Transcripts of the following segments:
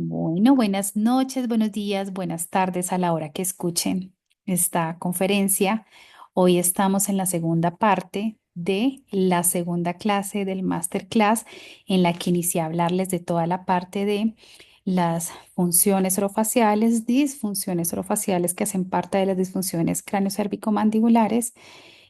Bueno, buenas noches, buenos días, buenas tardes a la hora que escuchen esta conferencia. Hoy estamos en la segunda parte de la segunda clase del masterclass en la que inicié a hablarles de toda la parte de las funciones orofaciales, disfunciones orofaciales que hacen parte de las disfunciones craneocervicomandibulares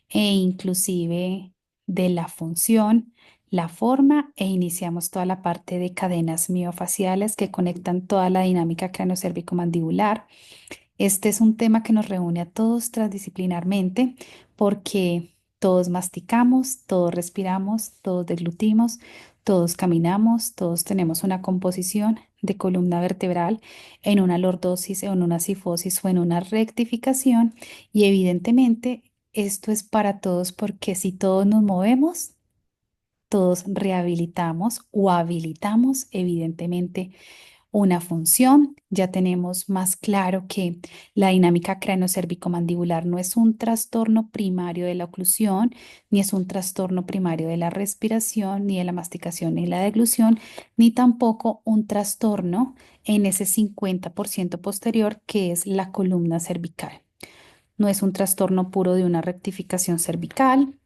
e inclusive de la función, la forma e iniciamos toda la parte de cadenas miofaciales que conectan toda la dinámica craneocervicomandibular. Este es un tema que nos reúne a todos transdisciplinarmente porque todos masticamos, todos respiramos, todos deglutimos, todos caminamos, todos tenemos una composición de columna vertebral en una lordosis, en una cifosis o en una rectificación y evidentemente esto es para todos porque si todos nos movemos, todos rehabilitamos o habilitamos evidentemente una función. Ya tenemos más claro que la dinámica craneocervicomandibular no es un trastorno primario de la oclusión, ni es un trastorno primario de la respiración, ni de la masticación, ni la deglución, ni tampoco un trastorno en ese 50% posterior que es la columna cervical. No es un trastorno puro de una rectificación cervical,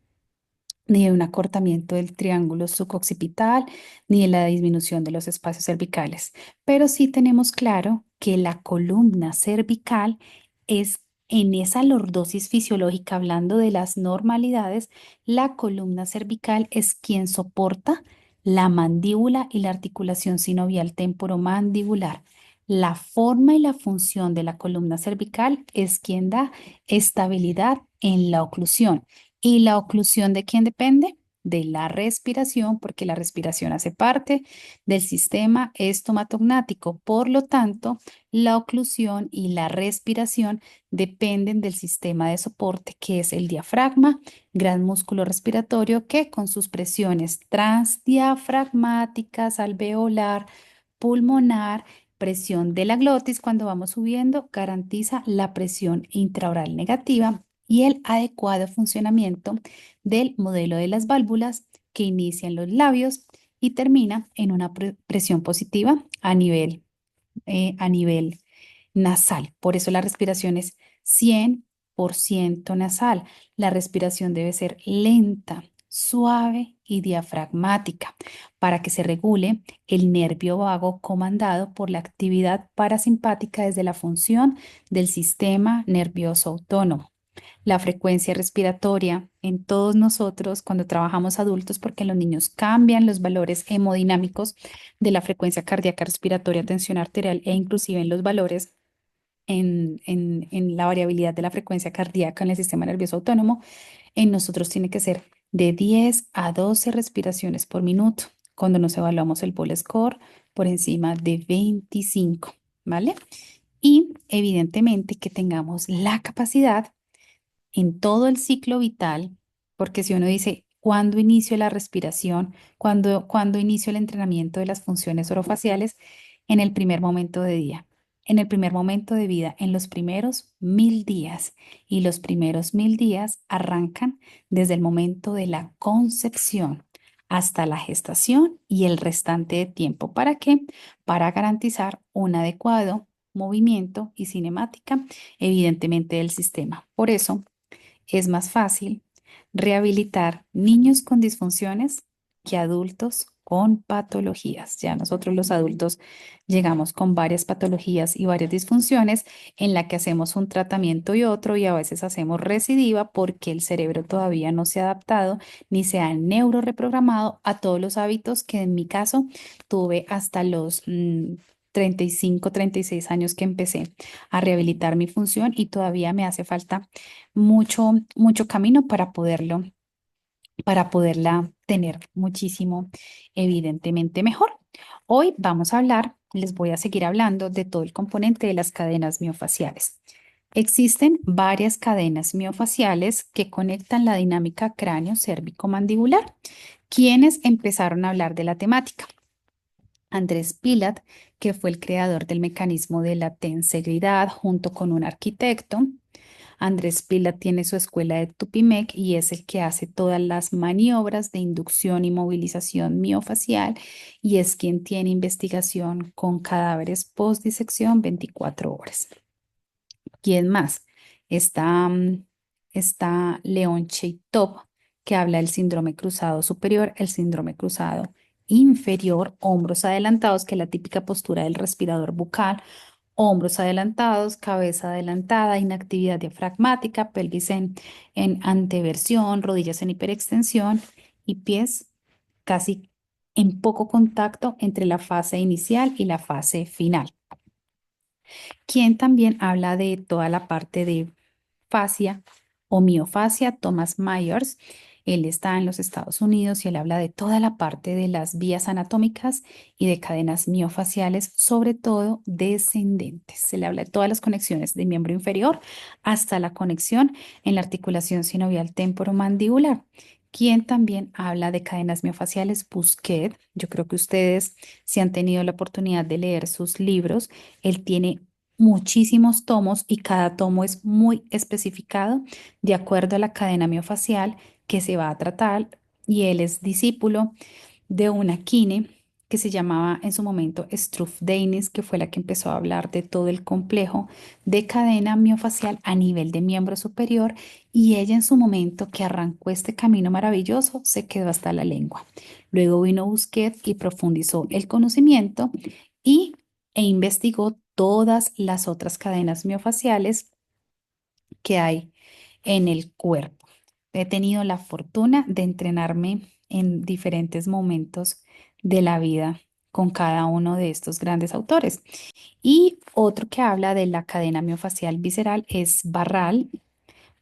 ni de un acortamiento del triángulo suboccipital, ni de la disminución de los espacios cervicales. Pero sí tenemos claro que la columna cervical es en esa lordosis fisiológica, hablando de las normalidades, la columna cervical es quien soporta la mandíbula y la articulación sinovial temporomandibular. La forma y la función de la columna cervical es quien da estabilidad en la oclusión. ¿Y la oclusión de quién depende? De la respiración, porque la respiración hace parte del sistema estomatognático. Por lo tanto, la oclusión y la respiración dependen del sistema de soporte, que es el diafragma, gran músculo respiratorio, que con sus presiones transdiafragmáticas, alveolar, pulmonar, presión de la glotis cuando vamos subiendo, garantiza la presión intraoral negativa y el adecuado funcionamiento del modelo de las válvulas que inicia en los labios y termina en una presión positiva a nivel nasal. Por eso la respiración es 100% nasal. La respiración debe ser lenta, suave y diafragmática para que se regule el nervio vago comandado por la actividad parasimpática desde la función del sistema nervioso autónomo. La frecuencia respiratoria en todos nosotros cuando trabajamos adultos, porque en los niños cambian los valores hemodinámicos de la frecuencia cardíaca respiratoria, tensión arterial e inclusive en los valores en la variabilidad de la frecuencia cardíaca en el sistema nervioso autónomo, en nosotros tiene que ser de 10 a 12 respiraciones por minuto. Cuando nos evaluamos el Bol Score por encima de 25, ¿vale? Y evidentemente que tengamos la capacidad en todo el ciclo vital, porque si uno dice, ¿cuándo inicio la respiración? ¿Cuándo inicio el entrenamiento de las funciones orofaciales? En el primer momento de día, en el primer momento de vida, en los primeros 1000 días. Y los primeros 1000 días arrancan desde el momento de la concepción hasta la gestación y el restante de tiempo. ¿Para qué? Para garantizar un adecuado movimiento y cinemática, evidentemente, del sistema. Por eso, es más fácil rehabilitar niños con disfunciones que adultos con patologías. Ya nosotros los adultos llegamos con varias patologías y varias disfunciones en la que hacemos un tratamiento y otro y a veces hacemos recidiva porque el cerebro todavía no se ha adaptado ni se ha neuroreprogramado a todos los hábitos que en mi caso tuve hasta los 35, 36 años que empecé a rehabilitar mi función y todavía me hace falta mucho camino para poderla tener muchísimo, evidentemente mejor. Hoy vamos a hablar, les voy a seguir hablando de todo el componente de las cadenas miofaciales. Existen varias cadenas miofaciales que conectan la dinámica cráneo-cérvico-mandibular. ¿Quiénes empezaron a hablar de la temática? Andrés Pilat, que fue el creador del mecanismo de la tensegridad junto con un arquitecto. Andrés Pila tiene su escuela de Tupimec y es el que hace todas las maniobras de inducción y movilización miofacial y es quien tiene investigación con cadáveres post-disección 24 horas. ¿Quién más? Está, está León Cheitov, que habla del síndrome cruzado superior, el síndrome cruzado inferior, hombros adelantados, que es la típica postura del respirador bucal, hombros adelantados, cabeza adelantada, inactividad diafragmática, pelvis en anteversión, rodillas en hiperextensión y pies casi en poco contacto entre la fase inicial y la fase final. Quien también habla de toda la parte de fascia o miofascia, Thomas Myers. Él está en los Estados Unidos y él habla de toda la parte de las vías anatómicas y de cadenas miofaciales, sobre todo descendentes. Se le habla de todas las conexiones de miembro inferior hasta la conexión en la articulación sinovial temporomandibular. Quien también habla de cadenas miofaciales, Busquet. Yo creo que ustedes, si han tenido la oportunidad de leer sus libros, él tiene muchísimos tomos y cada tomo es muy especificado de acuerdo a la cadena miofacial que se va a tratar y él es discípulo de una kine que se llamaba en su momento Struve Daniels, que fue la que empezó a hablar de todo el complejo de cadena miofacial a nivel de miembro superior y ella en su momento que arrancó este camino maravilloso se quedó hasta la lengua. Luego vino Busquet y profundizó el conocimiento y, e investigó todas las otras cadenas miofaciales que hay en el cuerpo. He tenido la fortuna de entrenarme en diferentes momentos de la vida con cada uno de estos grandes autores. Y otro que habla de la cadena miofacial visceral es Barral.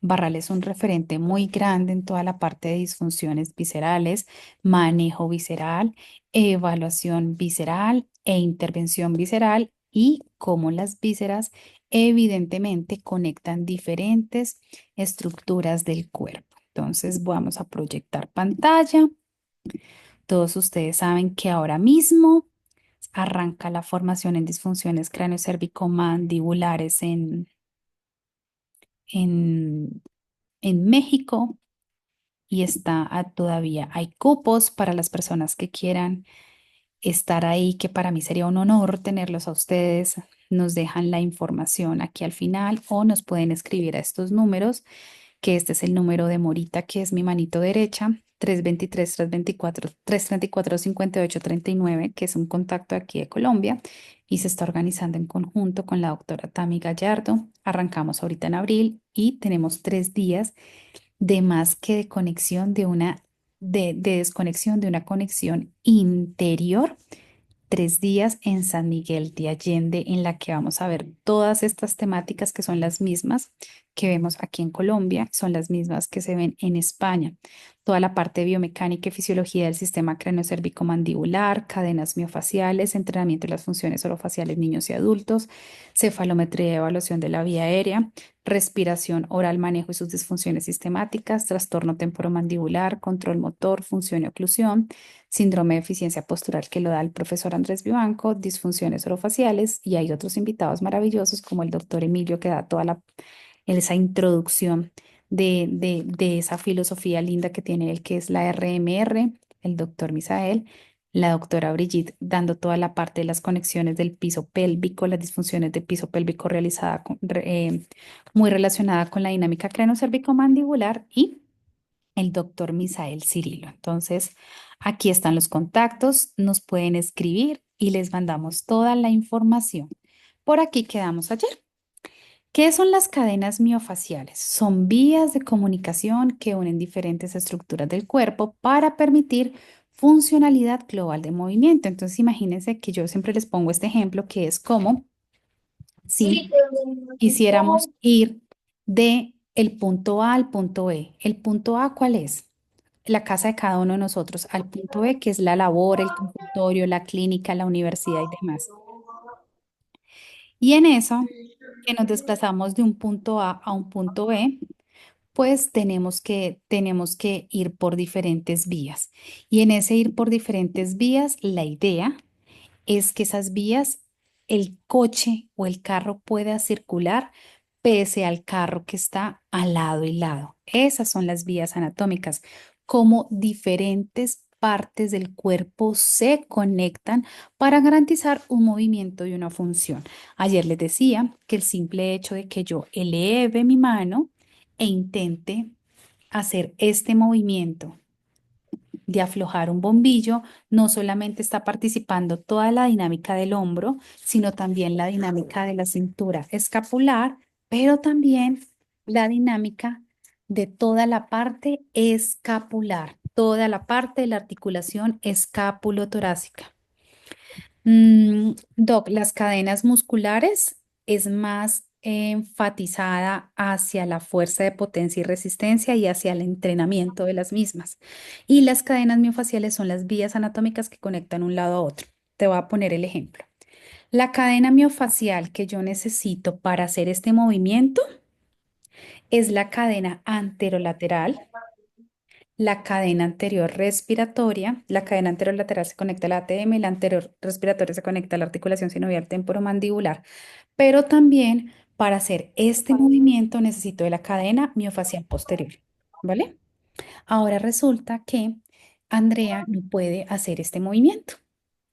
Barral es un referente muy grande en toda la parte de disfunciones viscerales, manejo visceral, evaluación visceral e intervención visceral y cómo las vísceras evidentemente conectan diferentes estructuras del cuerpo. Entonces vamos a proyectar pantalla. Todos ustedes saben que ahora mismo arranca la formación en disfunciones cráneo-cérvico-mandibulares en en México y todavía hay cupos para las personas que quieran estar ahí, que para mí sería un honor tenerlos a ustedes. Nos dejan la información aquí al final o nos pueden escribir a estos números, que este es el número de Morita, que es mi manito derecha, 323-324-334-5839, que es un contacto aquí de Colombia y se está organizando en conjunto con la doctora Tami Gallardo. Arrancamos ahorita en abril y tenemos 3 días de más que de conexión de desconexión de una conexión interior, 3 días en San Miguel de Allende, en la que vamos a ver todas estas temáticas que son las mismas que vemos aquí en Colombia, son las mismas que se ven en España. Toda la parte de biomecánica y fisiología del sistema craneocervicomandibular, cadenas miofaciales, entrenamiento de las funciones orofaciales en niños y adultos, cefalometría y evaluación de la vía aérea, respiración oral, manejo y sus disfunciones sistemáticas, trastorno temporomandibular, control motor, función y oclusión, síndrome de eficiencia postural que lo da el profesor Andrés Vivanco, disfunciones orofaciales y hay otros invitados maravillosos como el doctor Emilio que da esa introducción de esa filosofía linda que tiene él, que es la RMR, el doctor Misael, la doctora Brigitte dando toda la parte de las conexiones del piso pélvico, las disfunciones del piso pélvico muy relacionada con la dinámica craneocervicomandibular y el doctor Misael Cirilo. Entonces, aquí están los contactos, nos pueden escribir y les mandamos toda la información. Por aquí quedamos ayer. ¿Qué son las cadenas miofaciales? Son vías de comunicación que unen diferentes estructuras del cuerpo para permitir funcionalidad global de movimiento. Entonces, imagínense que yo siempre les pongo este ejemplo que es como si quisiéramos ir de el punto A al punto E. ¿El punto A cuál es? La casa de cada uno de nosotros. Al punto E, que es la labor, el consultorio, la clínica, la universidad y demás. Y en eso, que nos desplazamos de un punto A a un punto B, pues tenemos que ir por diferentes vías. Y en ese ir por diferentes vías, la idea es que esas vías, el coche o el carro pueda circular pese al carro que está al lado y lado. Esas son las vías anatómicas, como diferentes partes del cuerpo se conectan para garantizar un movimiento y una función. Ayer les decía que el simple hecho de que yo eleve mi mano e intente hacer este movimiento de aflojar un bombillo, no solamente está participando toda la dinámica del hombro, sino también la dinámica de la cintura escapular, pero también la dinámica de toda la parte escapular, toda la parte de la articulación escapulotorácica. Doc, las cadenas musculares es más enfatizada hacia la fuerza de potencia y resistencia y hacia el entrenamiento de las mismas. Y las cadenas miofaciales son las vías anatómicas que conectan un lado a otro. Te voy a poner el ejemplo. La cadena miofacial que yo necesito para hacer este movimiento es la cadena anterolateral, la cadena anterior respiratoria. La cadena anterolateral se conecta al ATM y la anterior respiratoria se conecta a la articulación sinovial temporomandibular. Pero también para hacer este movimiento necesito de la cadena miofacial posterior, ¿vale? Ahora resulta que Andrea no puede hacer este movimiento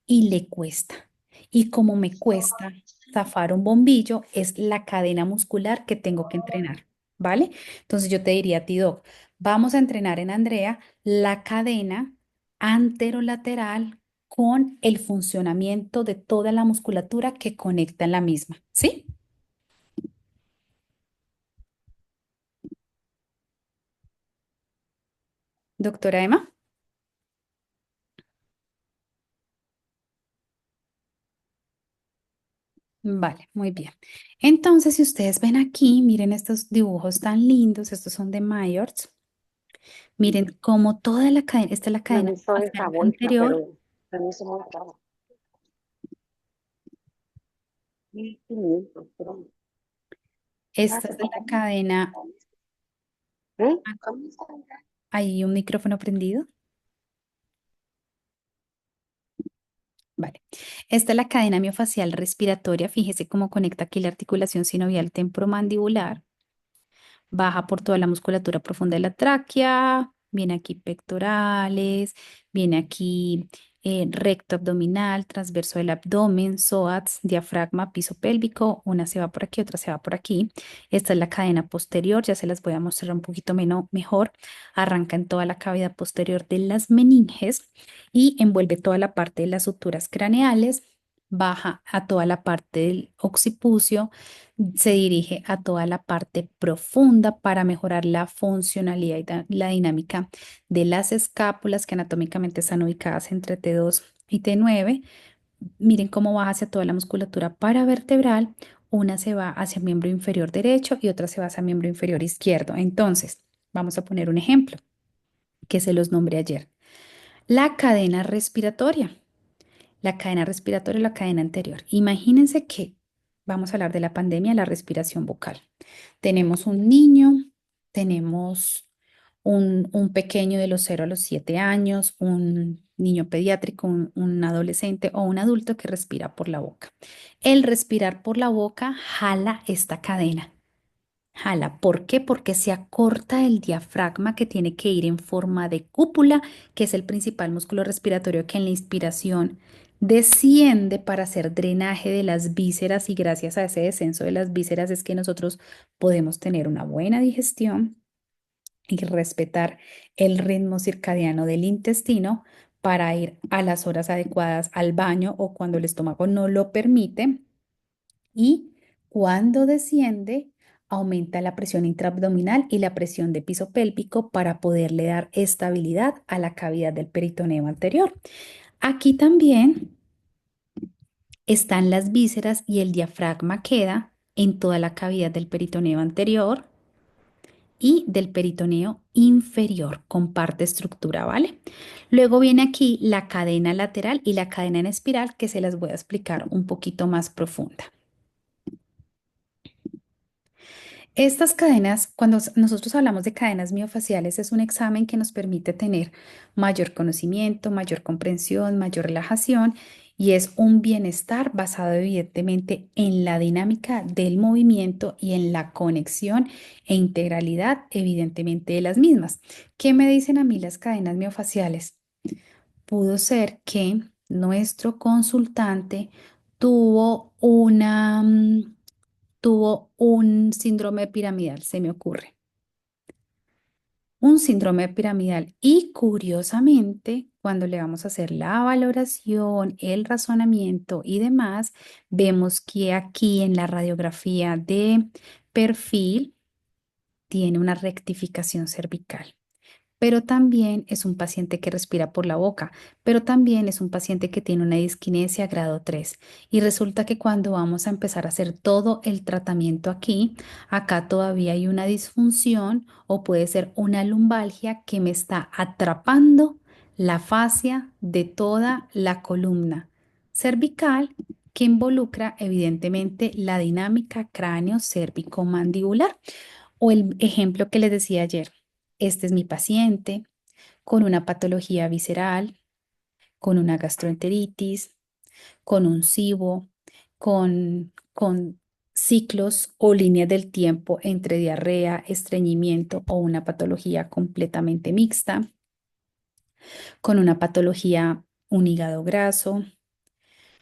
y le cuesta. Y como me cuesta zafar un bombillo, es la cadena muscular que tengo que entrenar, ¿vale? Entonces yo te diría a ti, Doc, vamos a entrenar en Andrea la cadena anterolateral con el funcionamiento de toda la musculatura que conecta en la misma, ¿sí? Doctora Emma. Vale, muy bien. Entonces, si ustedes ven aquí, miren estos dibujos tan lindos, estos son de Myers. Miren cómo toda la cadena, esta es la No cadena hizo esa facial bolsa, anterior, pero se me hizo muy caro. 1.500, pero esta es gracias. de la cadena, ¿Eh? hay un micrófono prendido, vale. Esta es la cadena miofacial respiratoria, fíjese cómo conecta aquí la articulación sinovial temporomandibular. Baja por toda la musculatura profunda de la tráquea, viene aquí pectorales, viene aquí recto abdominal, transverso del abdomen, psoas, diafragma, piso pélvico, una se va por aquí, otra se va por aquí. Esta es la cadena posterior, ya se las voy a mostrar un poquito mejor. Arranca en toda la cavidad posterior de las meninges y envuelve toda la parte de las suturas craneales, baja a toda la parte del occipucio, se dirige a toda la parte profunda para mejorar la funcionalidad y la dinámica de las escápulas que anatómicamente están ubicadas entre T2 y T9. Miren cómo va hacia toda la musculatura paravertebral. Una se va hacia el miembro inferior derecho y otra se va hacia el miembro inferior izquierdo. Entonces, vamos a poner un ejemplo que se los nombré ayer. La cadena respiratoria. La cadena respiratoria y la cadena anterior. Imagínense que vamos a hablar de la pandemia, la respiración bucal. Tenemos un niño, tenemos un pequeño de los 0 a los 7 años, un niño pediátrico, un adolescente o un adulto que respira por la boca. El respirar por la boca jala esta cadena. Jala. ¿Por qué? Porque se acorta el diafragma que tiene que ir en forma de cúpula, que es el principal músculo respiratorio que en la inspiración desciende para hacer drenaje de las vísceras y gracias a ese descenso de las vísceras es que nosotros podemos tener una buena digestión y respetar el ritmo circadiano del intestino para ir a las horas adecuadas al baño o cuando el estómago no lo permite y cuando desciende, aumenta la presión intraabdominal y la presión de piso pélvico para poderle dar estabilidad a la cavidad del peritoneo anterior. Aquí también están las vísceras y el diafragma queda en toda la cavidad del peritoneo anterior y del peritoneo inferior, comparte estructura, ¿vale? Luego viene aquí la cadena lateral y la cadena en espiral que se las voy a explicar un poquito más profunda. Estas cadenas, cuando nosotros hablamos de cadenas miofaciales, es un examen que nos permite tener mayor conocimiento, mayor comprensión, mayor relajación y es un bienestar basado evidentemente en la dinámica del movimiento y en la conexión e integralidad evidentemente de las mismas. ¿Qué me dicen a mí las cadenas miofaciales? Pudo ser que nuestro consultante tuvo tuvo un síndrome piramidal, se me ocurre. Un síndrome piramidal y curiosamente, cuando le vamos a hacer la valoración, el razonamiento y demás, vemos que aquí en la radiografía de perfil tiene una rectificación cervical, pero también es un paciente que respira por la boca, pero también es un paciente que tiene una disquinesia grado 3. Y resulta que cuando vamos a empezar a hacer todo el tratamiento aquí, acá todavía hay una disfunción o puede ser una lumbalgia que me está atrapando la fascia de toda la columna cervical que involucra evidentemente la dinámica cráneo-cérvico-mandibular. O el ejemplo que les decía ayer, este es mi paciente con una patología visceral, con una gastroenteritis, con un SIBO, con ciclos o líneas del tiempo entre diarrea, estreñimiento o una patología completamente mixta, con una patología, un hígado graso,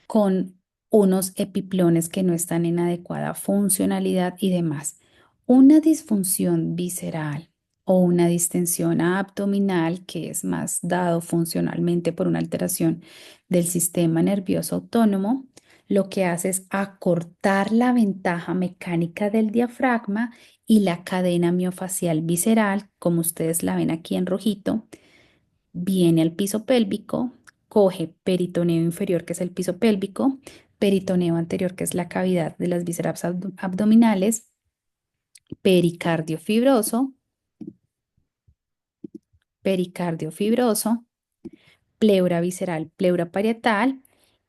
con unos epiplones que no están en adecuada funcionalidad y demás. Una disfunción visceral o una distensión abdominal, que es más dado funcionalmente por una alteración del sistema nervioso autónomo, lo que hace es acortar la ventaja mecánica del diafragma y la cadena miofacial visceral, como ustedes la ven aquí en rojito, viene al piso pélvico, coge peritoneo inferior, que es el piso pélvico, peritoneo anterior, que es la cavidad de las vísceras abdominales, pericardio fibroso, pericardio fibroso, pleura visceral, pleura parietal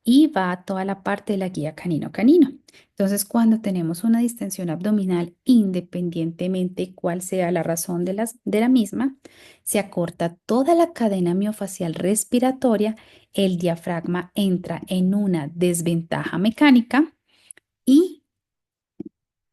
y va a toda la parte de la guía canino-canino. Entonces, cuando tenemos una distensión abdominal, independientemente cuál sea la razón de la misma, se acorta toda la cadena miofacial respiratoria, el diafragma entra en una desventaja mecánica y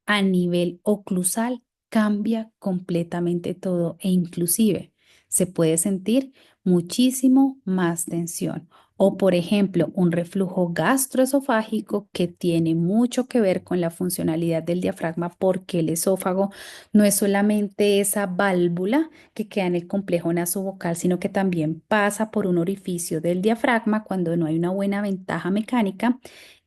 a nivel oclusal cambia completamente todo e inclusive se puede sentir muchísimo más tensión. O por ejemplo, un reflujo gastroesofágico que tiene mucho que ver con la funcionalidad del diafragma porque el esófago no es solamente esa válvula que queda en el complejo nasovocal, sino que también pasa por un orificio del diafragma cuando no hay una buena ventaja mecánica.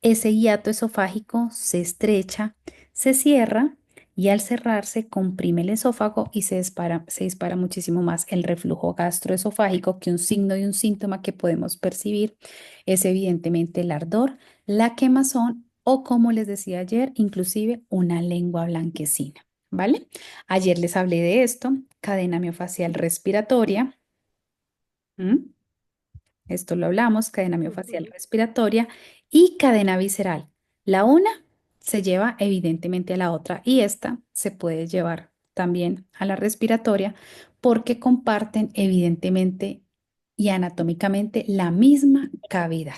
Ese hiato esofágico se estrecha, se cierra y al cerrarse comprime el esófago y se dispara muchísimo más el reflujo gastroesofágico, que un signo y un síntoma que podemos percibir es evidentemente el ardor, la quemazón o, como les decía ayer, inclusive una lengua blanquecina, ¿vale? Ayer les hablé de esto, cadena miofacial respiratoria. ¿M? Esto lo hablamos, cadena miofacial Ujú. respiratoria y cadena visceral. La una se lleva evidentemente a la otra y esta se puede llevar también a la respiratoria porque comparten evidentemente y anatómicamente la misma cavidad.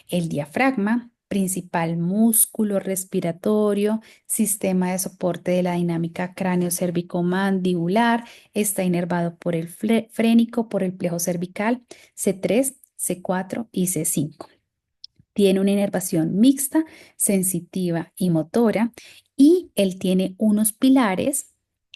El diafragma, principal músculo respiratorio, sistema de soporte de la dinámica cráneo-cérvico-mandibular, está inervado por el frénico, por el plejo cervical, C3, C4 y C5. Tiene una inervación mixta, sensitiva y motora, y él tiene unos pilares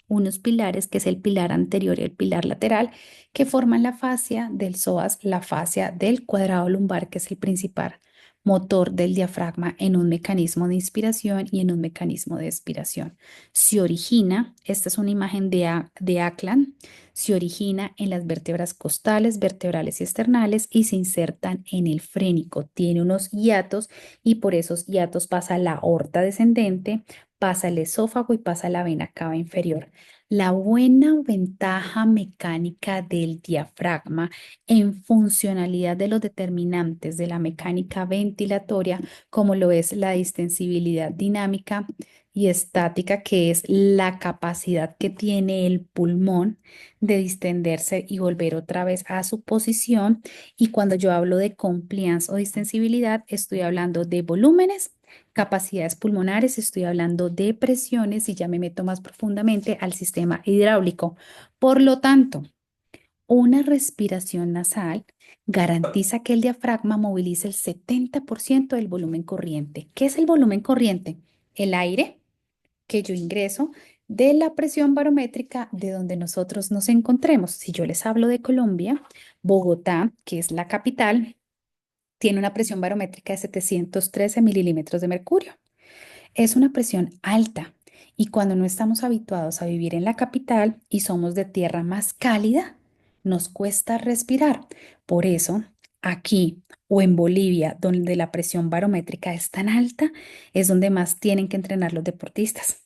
que es el pilar anterior y el pilar lateral, que forman la fascia del psoas, la fascia del cuadrado lumbar, que es el principal motor del diafragma en un mecanismo de inspiración y en un mecanismo de expiración. Se origina, esta es una imagen de Ackland, se origina en las vértebras costales, vertebrales y esternales y se insertan en el frénico. Tiene unos hiatos y por esos hiatos pasa la aorta descendente, pasa el esófago y pasa la vena cava inferior. La buena ventaja mecánica del diafragma en funcionalidad de los determinantes de la mecánica ventilatoria, como lo es la distensibilidad dinámica, y estática, que es la capacidad que tiene el pulmón de distenderse y volver otra vez a su posición. Y cuando yo hablo de compliance o distensibilidad, estoy hablando de volúmenes, capacidades pulmonares, estoy hablando de presiones y ya me meto más profundamente al sistema hidráulico. Por lo tanto, una respiración nasal garantiza que el diafragma movilice el 70% del volumen corriente. ¿Qué es el volumen corriente? El aire que yo ingreso de la presión barométrica de donde nosotros nos encontremos. Si yo les hablo de Colombia, Bogotá, que es la capital, tiene una presión barométrica de 713 milímetros de mercurio. Es una presión alta y cuando no estamos habituados a vivir en la capital y somos de tierra más cálida, nos cuesta respirar. Por eso, aquí o en Bolivia, donde la presión barométrica es tan alta, es donde más tienen que entrenar los deportistas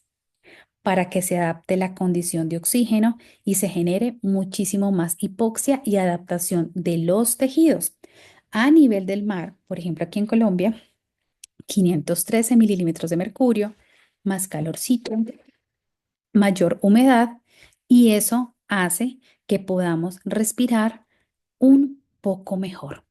para que se adapte la condición de oxígeno y se genere muchísimo más hipoxia y adaptación de los tejidos. A nivel del mar, por ejemplo, aquí en Colombia, 513 milímetros de mercurio, más calorcito, mayor humedad, y eso hace que podamos respirar un poco mejor.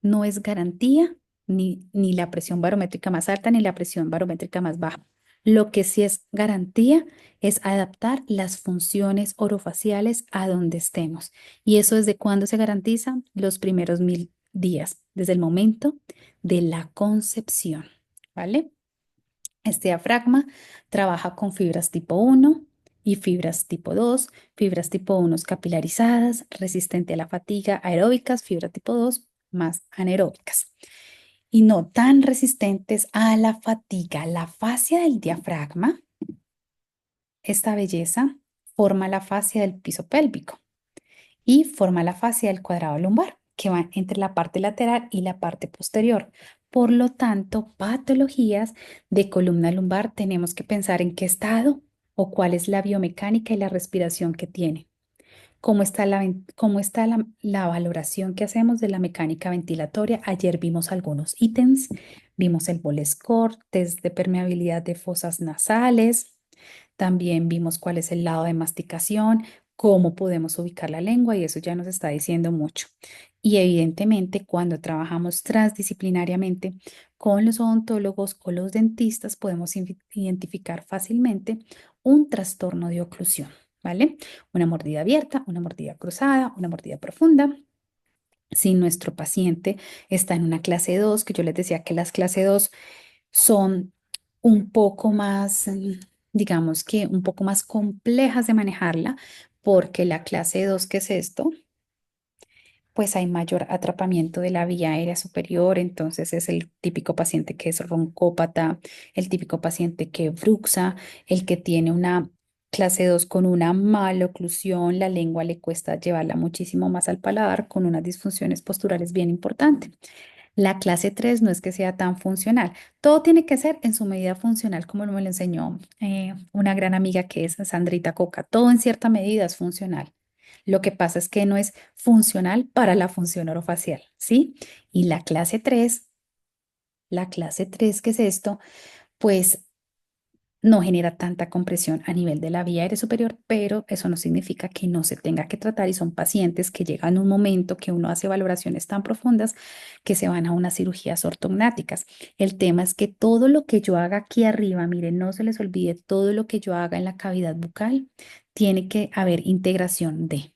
No es garantía ni la presión barométrica más alta ni la presión barométrica más baja. Lo que sí es garantía es adaptar las funciones orofaciales a donde estemos. ¿Y eso desde cuándo se garantiza? Los primeros 1000 días, desde el momento de la concepción. ¿Vale? Este diafragma trabaja con fibras tipo 1 y fibras tipo 2. Fibras tipo 1 capilarizadas, resistente a la fatiga, aeróbicas, fibra tipo 2 más anaeróbicas y no tan resistentes a la fatiga. La fascia del diafragma, esta belleza, forma la fascia del piso pélvico y forma la fascia del cuadrado lumbar, que va entre la parte lateral y la parte posterior. Por lo tanto, patologías de columna lumbar tenemos que pensar en qué estado o cuál es la biomecánica y la respiración que tiene. ¿Cómo está la valoración que hacemos de la mecánica ventilatoria? Ayer vimos algunos ítems, vimos el Bol score, test de permeabilidad de fosas nasales, también vimos cuál es el lado de masticación, cómo podemos ubicar la lengua y eso ya nos está diciendo mucho. Y evidentemente, cuando trabajamos transdisciplinariamente con los odontólogos o los dentistas, podemos identificar fácilmente un trastorno de oclusión, ¿vale? Una mordida abierta, una mordida cruzada, una mordida profunda. Si nuestro paciente está en una clase 2, que yo les decía que las clase 2 son un poco más, digamos que un poco más complejas de manejarla, porque la clase 2, ¿qué es esto? Pues hay mayor atrapamiento de la vía aérea superior, entonces es el típico paciente que es roncópata, el típico paciente que bruxa, el que tiene una clase 2 con una mala oclusión, la lengua le cuesta llevarla muchísimo más al paladar con unas disfunciones posturales bien importantes. La clase 3 no es que sea tan funcional. Todo tiene que ser en su medida funcional, como me lo enseñó una gran amiga que es Sandrita Coca. Todo en cierta medida es funcional. Lo que pasa es que no es funcional para la función orofacial, ¿sí? Y la clase 3, ¿qué es esto? Pues no genera tanta compresión a nivel de la vía aérea superior, pero eso no significa que no se tenga que tratar y son pacientes que llegan a un momento que uno hace valoraciones tan profundas que se van a unas cirugías ortognáticas. El tema es que todo lo que yo haga aquí arriba, miren, no se les olvide, todo lo que yo haga en la cavidad bucal, tiene que haber integración de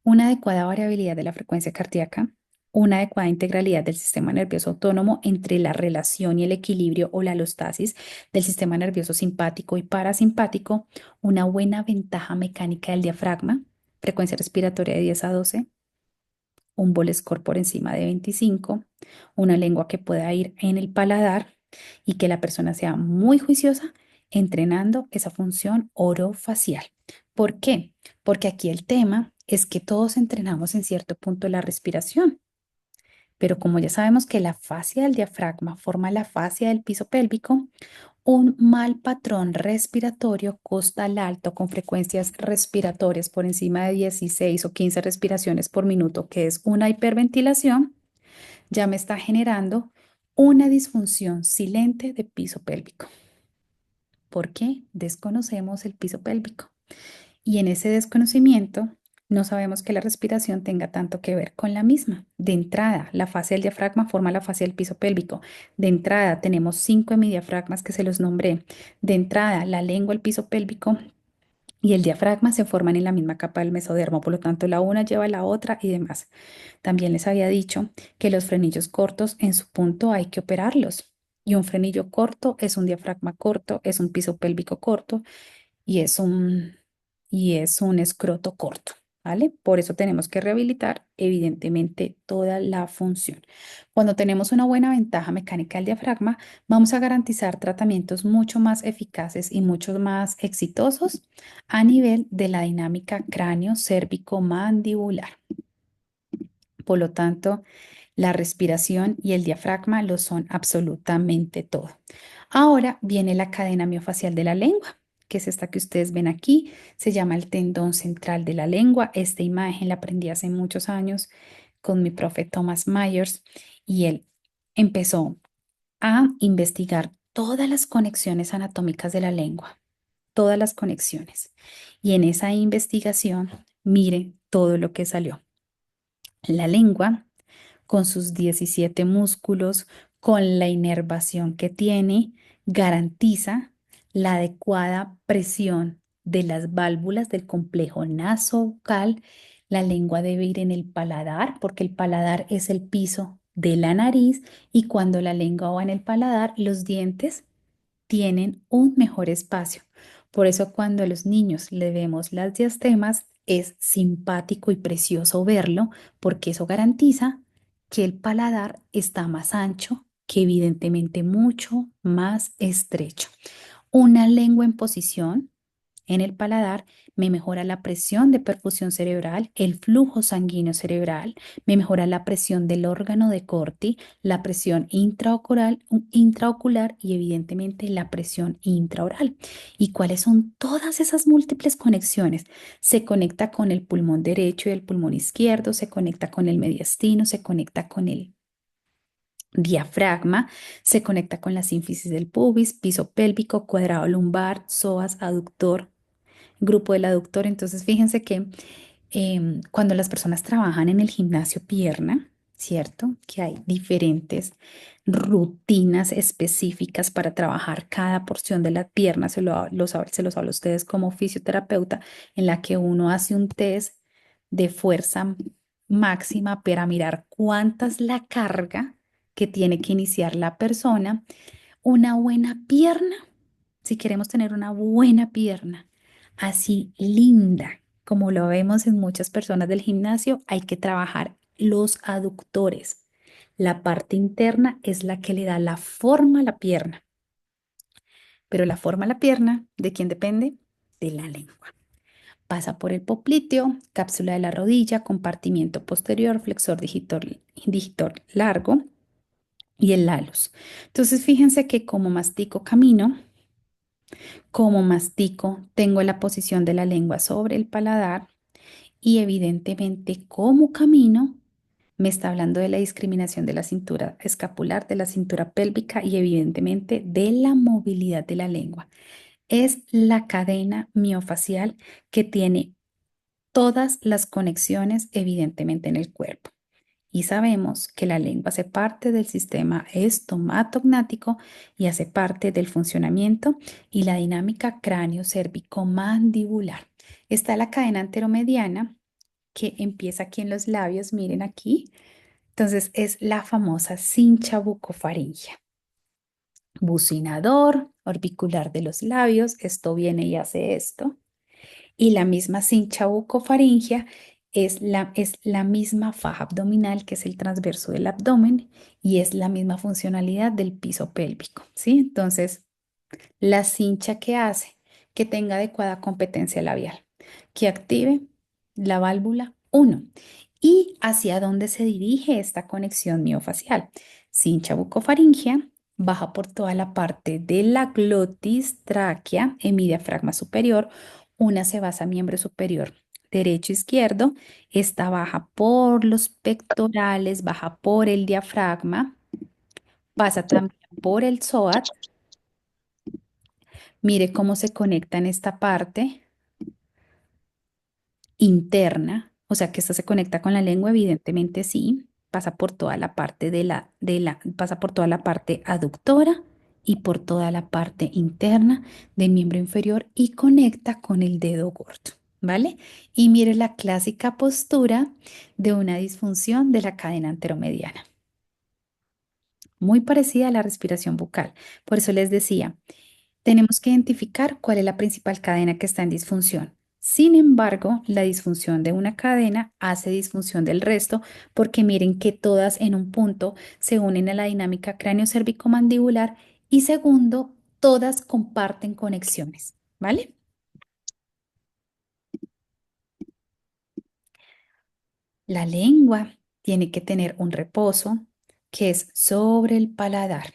una adecuada variabilidad de la frecuencia cardíaca, una adecuada integralidad del sistema nervioso autónomo entre la relación y el equilibrio o la alostasis del sistema nervioso simpático y parasimpático, una buena ventaja mecánica del diafragma, frecuencia respiratoria de 10 a 12, un bol score por encima de 25, una lengua que pueda ir en el paladar y que la persona sea muy juiciosa entrenando esa función orofacial. ¿Por qué? Porque aquí el tema es que todos entrenamos en cierto punto la respiración, pero como ya sabemos que la fascia del diafragma forma la fascia del piso pélvico, un mal patrón respiratorio costal alto con frecuencias respiratorias por encima de 16 o 15 respiraciones por minuto, que es una hiperventilación, ya me está generando una disfunción silente de piso pélvico. porque desconocemos el piso pélvico. Y en ese desconocimiento no sabemos que la respiración tenga tanto que ver con la misma. De entrada, la fase del diafragma forma la fase del piso pélvico. De entrada, tenemos 5 hemidiafragmas que se los nombré. De entrada, la lengua, el piso pélvico y el diafragma se forman en la misma capa del mesodermo. Por lo tanto, la una lleva a la otra y demás. También les había dicho que los frenillos cortos en su punto hay que operarlos. Y un frenillo corto es un diafragma corto, es un piso pélvico corto y es un escroto corto, ¿vale? Por eso tenemos que rehabilitar, evidentemente, toda la función. Cuando tenemos una buena ventaja mecánica del diafragma, vamos a garantizar tratamientos mucho más eficaces y mucho más exitosos a nivel de la dinámica cráneo-cérvico-mandibular. Por lo tanto, la respiración y el diafragma lo son absolutamente todo. Ahora viene la cadena miofacial de la lengua, que es esta que ustedes ven aquí. Se llama el tendón central de la lengua. Esta imagen la aprendí hace muchos años con mi profe Thomas Myers y él empezó a investigar todas las conexiones anatómicas de la lengua, todas las conexiones. Y en esa investigación, mire todo lo que salió. La lengua con sus 17 músculos, con la inervación que tiene, garantiza la adecuada presión de las válvulas del complejo nasobucal. La lengua debe ir en el paladar porque el paladar es el piso de la nariz y cuando la lengua va en el paladar, los dientes tienen un mejor espacio. Por eso cuando a los niños le vemos las diastemas, es simpático y precioso verlo, porque eso garantiza que el paladar está más ancho, que evidentemente mucho más estrecho. Una lengua en posición en el paladar me mejora la presión de perfusión cerebral, el flujo sanguíneo cerebral, me mejora la presión del órgano de Corti, la presión intraocular y evidentemente la presión intraoral. ¿Y cuáles son todas esas múltiples conexiones? Se conecta con el pulmón derecho y el pulmón izquierdo, se conecta con el mediastino, se conecta con el diafragma, se conecta con la sínfisis del pubis, piso pélvico, cuadrado lumbar, psoas, aductor, grupo del aductor. Entonces, fíjense que cuando las personas trabajan en el gimnasio pierna, ¿cierto? Que hay diferentes rutinas específicas para trabajar cada porción de la pierna, se los hablo a ustedes como fisioterapeuta, en la que uno hace un test de fuerza máxima para mirar cuánta es la carga que tiene que iniciar la persona. Una buena pierna, si queremos tener una buena pierna, así linda, como lo vemos en muchas personas del gimnasio, hay que trabajar los aductores. La parte interna es la que le da la forma a la pierna, pero la forma a la pierna, ¿de quién depende? De la lengua. Pasa por el popliteo, cápsula de la rodilla, compartimiento posterior, flexor digitor largo y el lalus. Entonces, fíjense que como mastico camino, como mastico, tengo la posición de la lengua sobre el paladar y evidentemente como camino me está hablando de la discriminación de la cintura escapular, de la cintura pélvica y evidentemente de la movilidad de la lengua. Es la cadena miofacial que tiene todas las conexiones evidentemente en el cuerpo. Y sabemos que la lengua hace parte del sistema estomatognático y hace parte del funcionamiento y la dinámica cráneo-cérvico-mandibular. Está la cadena anteromediana que empieza aquí en los labios, miren aquí. Entonces es la famosa cincha bucofaringea. Bucinador orbicular de los labios, esto viene y hace esto. Y la misma cincha bucofaringea es la misma faja abdominal que es el transverso del abdomen y es la misma funcionalidad del piso pélvico, ¿sí? Entonces, la cincha que hace que tenga adecuada competencia labial, que active la válvula 1. ¿Y hacia dónde se dirige esta conexión miofacial? Cincha bucofaringea baja por toda la parte de la glotis, tráquea, hemidiafragma superior, una se basa miembro superior derecho, izquierdo, esta baja por los pectorales, baja por el diafragma, pasa también por el psoas Mire cómo se conecta en esta parte interna, o sea que esta se conecta con la lengua, evidentemente sí, pasa por toda la parte pasa por toda la parte aductora y por toda la parte interna del miembro inferior y conecta con el dedo gordo, ¿vale? Y mire la clásica postura de una disfunción de la cadena anteromediana, muy parecida a la respiración bucal. Por eso les decía, tenemos que identificar cuál es la principal cadena que está en disfunción. Sin embargo, la disfunción de una cadena hace disfunción del resto porque miren que todas en un punto se unen a la dinámica cráneo-cérvico-mandibular y segundo, todas comparten conexiones, ¿vale? La lengua tiene que tener un reposo que es sobre el paladar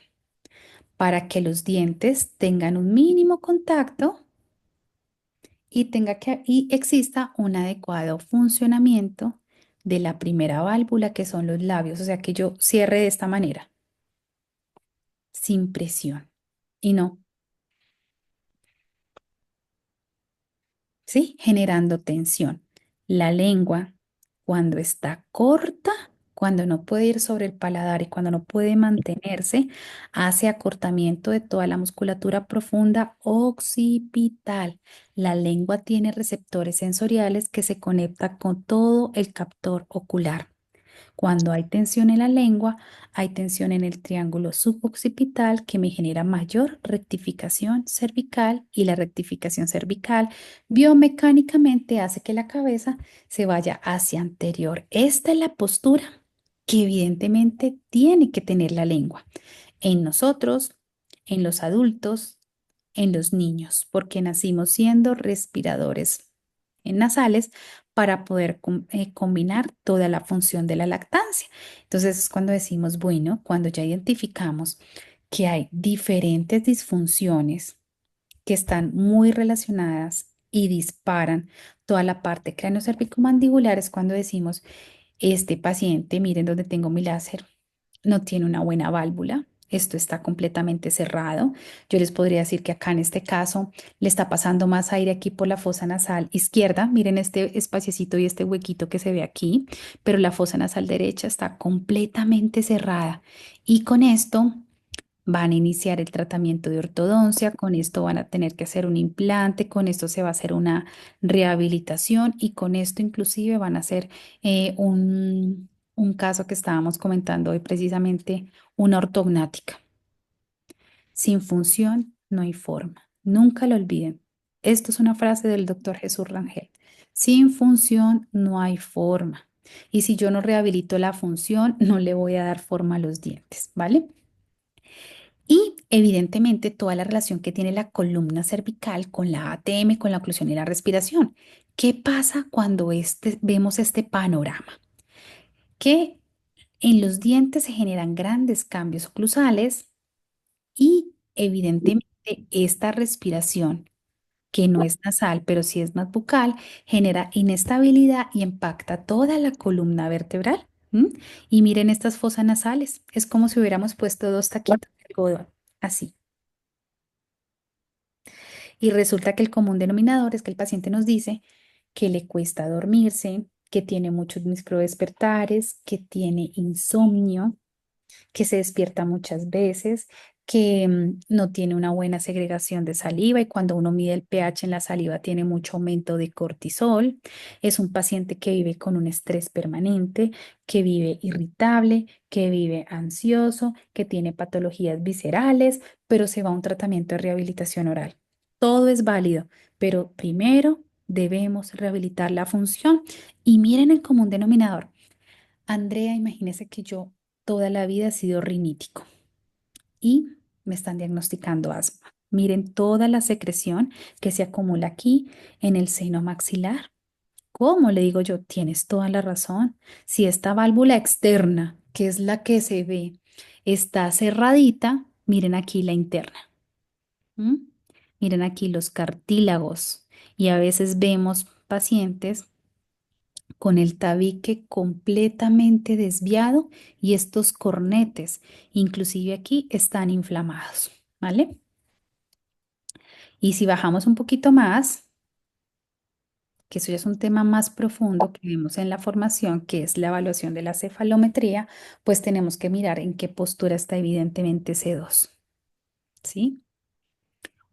para que los dientes tengan un mínimo contacto y exista un adecuado funcionamiento de la primera válvula que son los labios, o sea que yo cierre de esta manera, sin presión y no, ¿sí? Generando tensión. La lengua, cuando está corta, cuando no puede ir sobre el paladar y cuando no puede mantenerse, hace acortamiento de toda la musculatura profunda occipital. La lengua tiene receptores sensoriales que se conectan con todo el captor ocular. Cuando hay tensión en la lengua, hay tensión en el triángulo suboccipital que me genera mayor rectificación cervical y la rectificación cervical biomecánicamente hace que la cabeza se vaya hacia anterior. Esta es la postura que evidentemente tiene que tener la lengua en nosotros, en los adultos, en los niños, porque nacimos siendo respiradores nasales para poder combinar toda la función de la lactancia. Entonces es cuando decimos, bueno, cuando ya identificamos que hay diferentes disfunciones que están muy relacionadas y disparan toda la parte cráneo-cervico-mandibular, es cuando decimos, este paciente, miren donde tengo mi láser, no tiene una buena válvula. Esto está completamente cerrado. Yo les podría decir que acá en este caso le está pasando más aire aquí por la fosa nasal izquierda. Miren este espaciecito y este huequito que se ve aquí, pero la fosa nasal derecha está completamente cerrada. Y con esto van a iniciar el tratamiento de ortodoncia, con esto van a tener que hacer un implante, con esto se va a hacer una rehabilitación y con esto inclusive van a hacer un caso que estábamos comentando hoy precisamente, una ortognática. Sin función no hay forma. Nunca lo olviden. Esto es una frase del doctor Jesús Rangel. Sin función no hay forma. Y si yo no rehabilito la función, no le voy a dar forma a los dientes, ¿vale? Y evidentemente toda la relación que tiene la columna cervical con la ATM, con la oclusión y la respiración. ¿Qué pasa cuando vemos este panorama? Que en los dientes se generan grandes cambios oclusales y evidentemente esta respiración, que no es nasal, pero sí es más bucal, genera inestabilidad y impacta toda la columna vertebral. ¿M? Y miren estas fosas nasales, es como si hubiéramos puesto dos taquitos de algodón, así. Y resulta que el común denominador es que el paciente nos dice que le cuesta dormirse, que tiene muchos microdespertares, que tiene insomnio, que se despierta muchas veces, que no tiene una buena segregación de saliva y cuando uno mide el pH en la saliva tiene mucho aumento de cortisol. Es un paciente que vive con un estrés permanente, que vive irritable, que vive ansioso, que tiene patologías viscerales, pero se va a un tratamiento de rehabilitación oral. Todo es válido, pero primero debemos rehabilitar la función y miren el común denominador. Andrea, imagínese que yo toda la vida he sido rinítico y me están diagnosticando asma. Miren toda la secreción que se acumula aquí en el seno maxilar. ¿Cómo? Le digo yo, tienes toda la razón. Si esta válvula externa, que es la que se ve, está cerradita, miren aquí la interna. ¿M? Miren aquí los cartílagos. Y a veces vemos pacientes con el tabique completamente desviado y estos cornetes, inclusive aquí, están inflamados, ¿vale? Y si bajamos un poquito más, que eso ya es un tema más profundo que vemos en la formación, que es la evaluación de la cefalometría, pues tenemos que mirar en qué postura está evidentemente C2, ¿sí?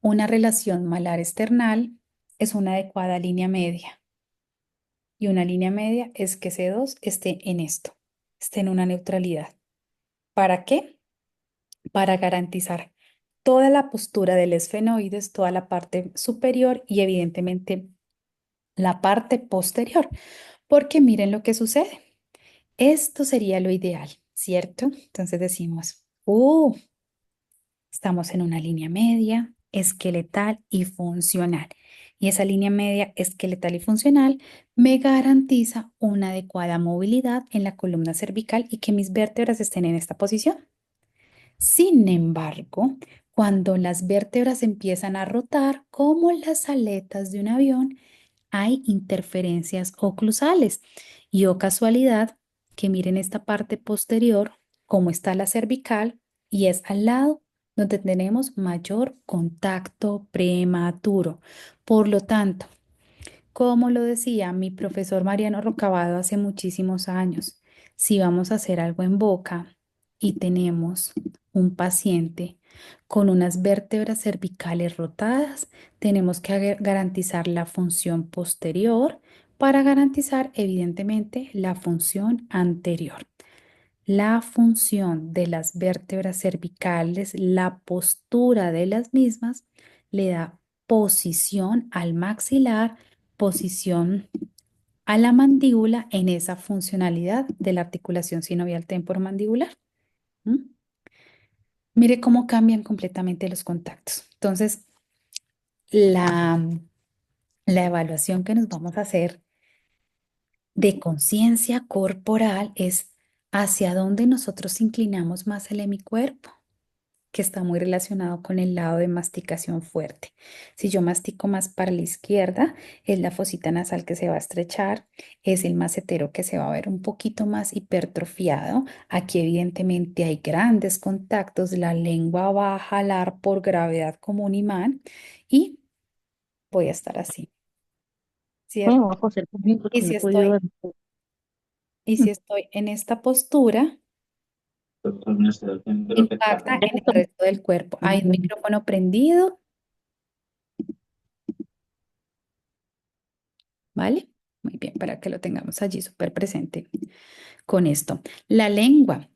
Una relación malar external es una adecuada línea media y una línea media es que C2 esté en esto, esté en una neutralidad. ¿Para qué? Para garantizar toda la postura del esfenoides, toda la parte superior y evidentemente la parte posterior, porque miren lo que sucede. Esto sería lo ideal, ¿cierto? Entonces decimos, estamos en una línea media, esqueletal y funcional. Y esa línea media, esqueletal y funcional me garantiza una adecuada movilidad en la columna cervical y que mis vértebras estén en esta posición. Sin embargo, cuando las vértebras empiezan a rotar como las aletas de un avión, hay interferencias oclusales. Y oh casualidad, que miren esta parte posterior, cómo está la cervical, y es al lado donde tenemos mayor contacto prematuro. Por lo tanto, como lo decía mi profesor Mariano Rocabado hace muchísimos años, si vamos a hacer algo en boca y tenemos un paciente con unas vértebras cervicales rotadas, tenemos que garantizar la función posterior para garantizar evidentemente la función anterior. La función de las vértebras cervicales, la postura de las mismas, le da posición al maxilar, posición a la mandíbula en esa funcionalidad de la articulación sinovial temporomandibular. ¿Mm? Mire cómo cambian completamente los contactos. Entonces, la, la evaluación que nos vamos a hacer de conciencia corporal es hacia dónde nosotros inclinamos más el hemicuerpo, que está muy relacionado con el lado de masticación fuerte. Si yo mastico más para la izquierda, es la fosita nasal que se va a estrechar, es el macetero que se va a ver un poquito más hipertrofiado. Aquí evidentemente hay grandes contactos, la lengua va a jalar por gravedad como un imán y voy a estar así, ¿cierto? Vamos a hacer conmigo Y porque no si he podido estoy, ver. y si estoy en esta postura, impacta en el resto del cuerpo. Hay un micrófono prendido, ¿vale? Muy bien, para que lo tengamos allí súper presente con esto. La lengua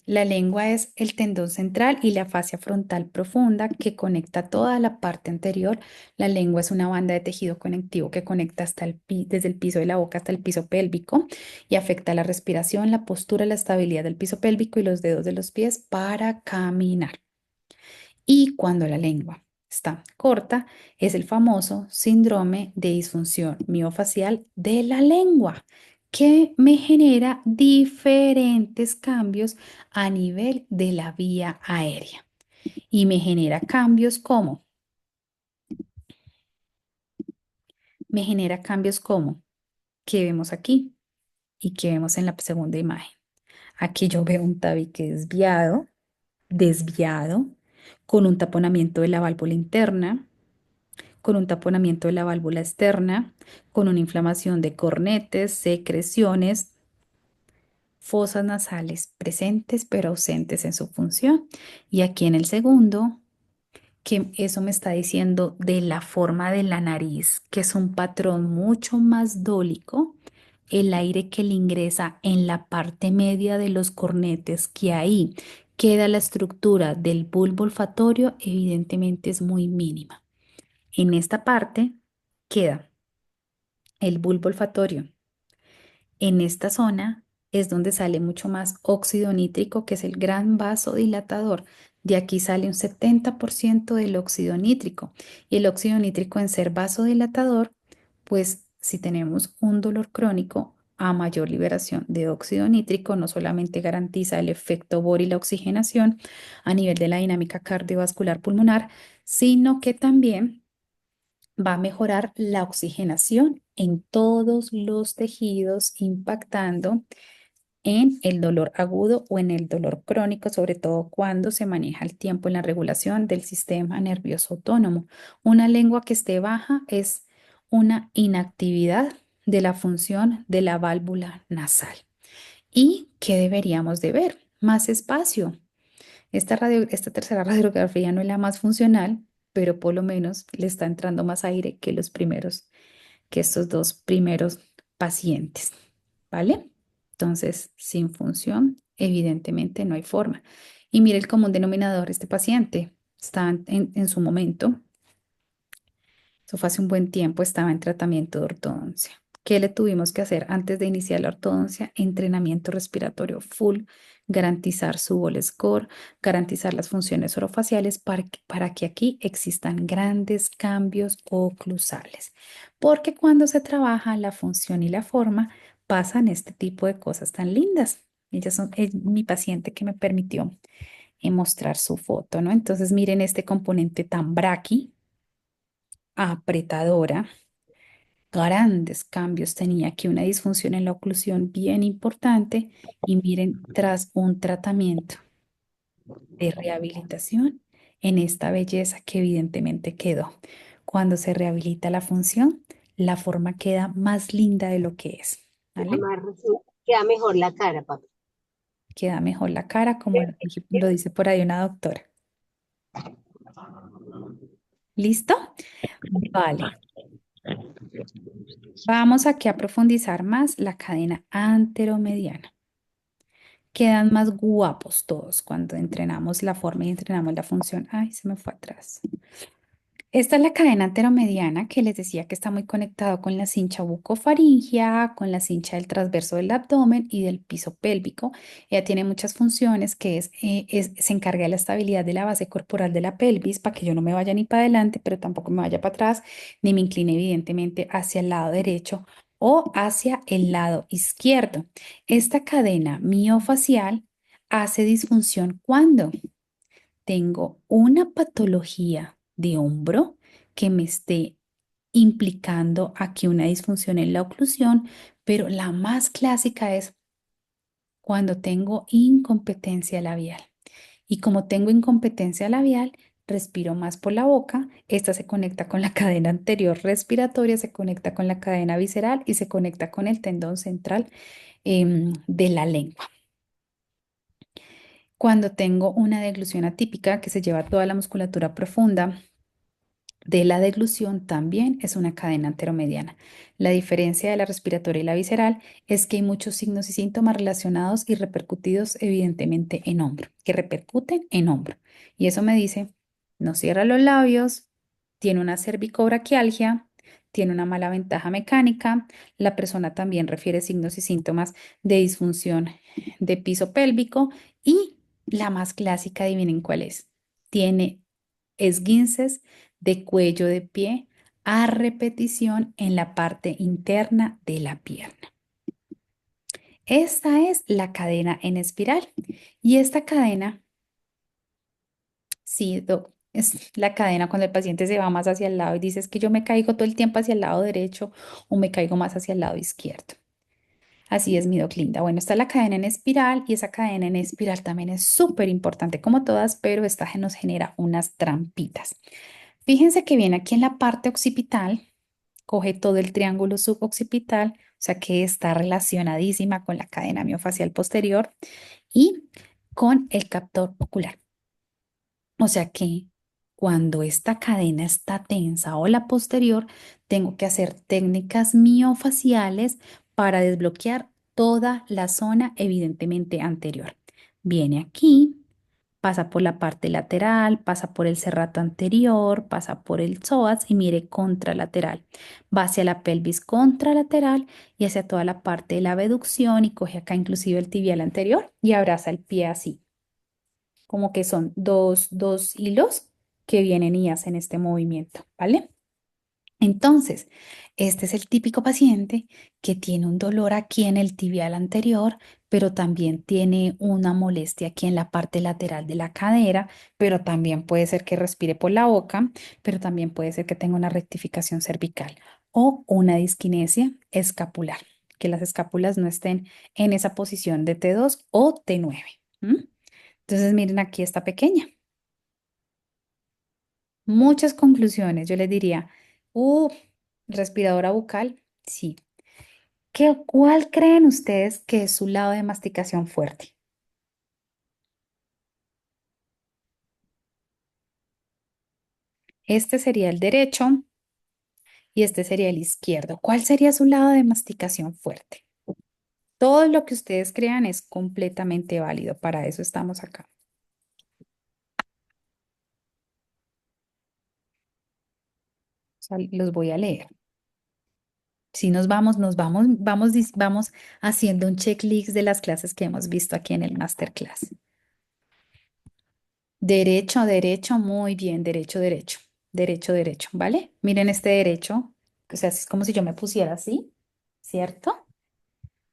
es el tendón central y la fascia frontal profunda que conecta toda la parte anterior. La lengua es una banda de tejido conectivo que conecta desde el piso de la boca hasta el piso pélvico y afecta la respiración, la postura, la estabilidad del piso pélvico y los dedos de los pies para caminar. Y cuando la lengua está corta, es el famoso síndrome de disfunción miofacial de la lengua, que me genera diferentes cambios a nivel de la vía aérea. Y me genera cambios como, me genera cambios como que vemos aquí y que vemos en la segunda imagen. Aquí yo veo un tabique desviado, con un taponamiento de la válvula interna, con un taponamiento de la válvula externa, con una inflamación de cornetes, secreciones, fosas nasales presentes pero ausentes en su función. Y aquí en el segundo, que eso me está diciendo de la forma de la nariz, que es un patrón mucho más dólico, el aire que le ingresa en la parte media de los cornetes, que ahí queda la estructura del bulbo olfatorio, evidentemente es muy mínima. En esta parte queda el bulbo olfatorio. En esta zona es donde sale mucho más óxido nítrico, que es el gran vasodilatador. De aquí sale un 70% del óxido nítrico. Y el óxido nítrico, en ser vasodilatador, pues si tenemos un dolor crónico, a mayor liberación de óxido nítrico, no solamente garantiza el efecto BOR y la oxigenación a nivel de la dinámica cardiovascular pulmonar, sino que también va a mejorar la oxigenación en todos los tejidos, impactando en el dolor agudo o en el dolor crónico, sobre todo cuando se maneja el tiempo en la regulación del sistema nervioso autónomo. Una lengua que esté baja es una inactividad de la función de la válvula nasal. ¿Y qué deberíamos de ver? Más espacio. Esta tercera radiografía no es la más funcional, pero por lo menos le está entrando más aire que que estos dos primeros pacientes, ¿vale? Entonces, sin función, evidentemente no hay forma. Y mire el común denominador, este paciente está en su momento, eso fue hace un buen tiempo, estaba en tratamiento de ortodoncia. ¿Qué le tuvimos que hacer antes de iniciar la ortodoncia? Entrenamiento respiratorio full, garantizar su bol score, garantizar las funciones orofaciales para que aquí existan grandes cambios oclusales. Porque cuando se trabaja la función y la forma, pasan este tipo de cosas tan lindas. Ellas son mi paciente que me permitió mostrar su foto, ¿no? Entonces, miren este componente tan braqui, apretadora, grandes cambios tenía aquí, una disfunción en la oclusión bien importante y miren, tras un tratamiento de rehabilitación en esta belleza que evidentemente quedó. Cuando se rehabilita la función, la forma queda más linda de lo que es, Queda ¿vale? más queda mejor la cara, papi. Queda mejor la cara, como lo dice por ahí una doctora. ¿Listo? Vale. Vamos aquí a profundizar más la cadena anteromediana. Quedan más guapos todos cuando entrenamos la forma y entrenamos la función. Ay, se me fue atrás. Esta es la cadena anteromediana que les decía que está muy conectado con la cincha bucofaringea, con la cincha del transverso del abdomen y del piso pélvico. Ella tiene muchas funciones que se encarga de la estabilidad de la base corporal de la pelvis para que yo no me vaya ni para adelante, pero tampoco me vaya para atrás, ni me incline evidentemente hacia el lado derecho o hacia el lado izquierdo. Esta cadena miofacial hace disfunción cuando tengo una patología de hombro que me esté implicando aquí una disfunción en la oclusión, pero la más clásica es cuando tengo incompetencia labial. Y como tengo incompetencia labial, respiro más por la boca. Esta se conecta con la cadena anterior respiratoria, se conecta con la cadena visceral y se conecta con el tendón central de la lengua. Cuando tengo una deglución atípica que se lleva toda la musculatura profunda, de la deglución también es una cadena anteromediana. La diferencia de la respiratoria y la visceral es que hay muchos signos y síntomas relacionados y repercutidos evidentemente en hombro, que repercuten en hombro. Y eso me dice, no cierra los labios, tiene una cervicobraquialgia, tiene una mala ventaja mecánica. La persona también refiere signos y síntomas de disfunción de piso pélvico y la más clásica, adivinen cuál es. Tiene esguinces de cuello de pie a repetición en la parte interna de la pierna. Esta es la cadena en espiral y esta cadena, sí, es la cadena cuando el paciente se va más hacia el lado y dice es que yo me caigo todo el tiempo hacia el lado derecho o me caigo más hacia el lado izquierdo. Así es, mi doc linda. Bueno, está la cadena en espiral y esa cadena en espiral también es súper importante como todas, pero esta nos genera unas trampitas. Fíjense que viene aquí en la parte occipital, coge todo el triángulo suboccipital, o sea que está relacionadísima con la cadena miofacial posterior y con el captor ocular. O sea que cuando esta cadena está tensa o la posterior, tengo que hacer técnicas miofaciales para desbloquear toda la zona evidentemente anterior. Viene aquí, pasa por la parte lateral, pasa por el serrato anterior, pasa por el psoas y mire contralateral. Va hacia la pelvis contralateral y hacia toda la parte de la abducción y coge acá inclusive el tibial anterior y abraza el pie así, como que son dos hilos que vienen y hacen este movimiento, ¿vale? Entonces, este es el típico paciente que tiene un dolor aquí en el tibial anterior, pero también tiene una molestia aquí en la parte lateral de la cadera, pero también puede ser que respire por la boca, pero también puede ser que tenga una rectificación cervical o una disquinesia escapular. que las escápulas no estén en esa posición de T2 o T9. ¿M? Entonces, miren aquí esta pequeña. Muchas conclusiones. Yo les diría, respiradora bucal, sí. ¿Cuál creen ustedes que es su lado de masticación fuerte? Este sería el derecho y este sería el izquierdo. ¿Cuál sería su lado de masticación fuerte? Todo lo que ustedes crean es completamente válido. Para eso estamos acá. O sea, los voy a leer. Si vamos haciendo un checklist de las clases que hemos visto aquí en el masterclass. Derecho, derecho, muy bien, derecho, derecho, derecho, derecho, ¿vale? Miren este derecho, o sea, es como si yo me pusiera así, ¿cierto?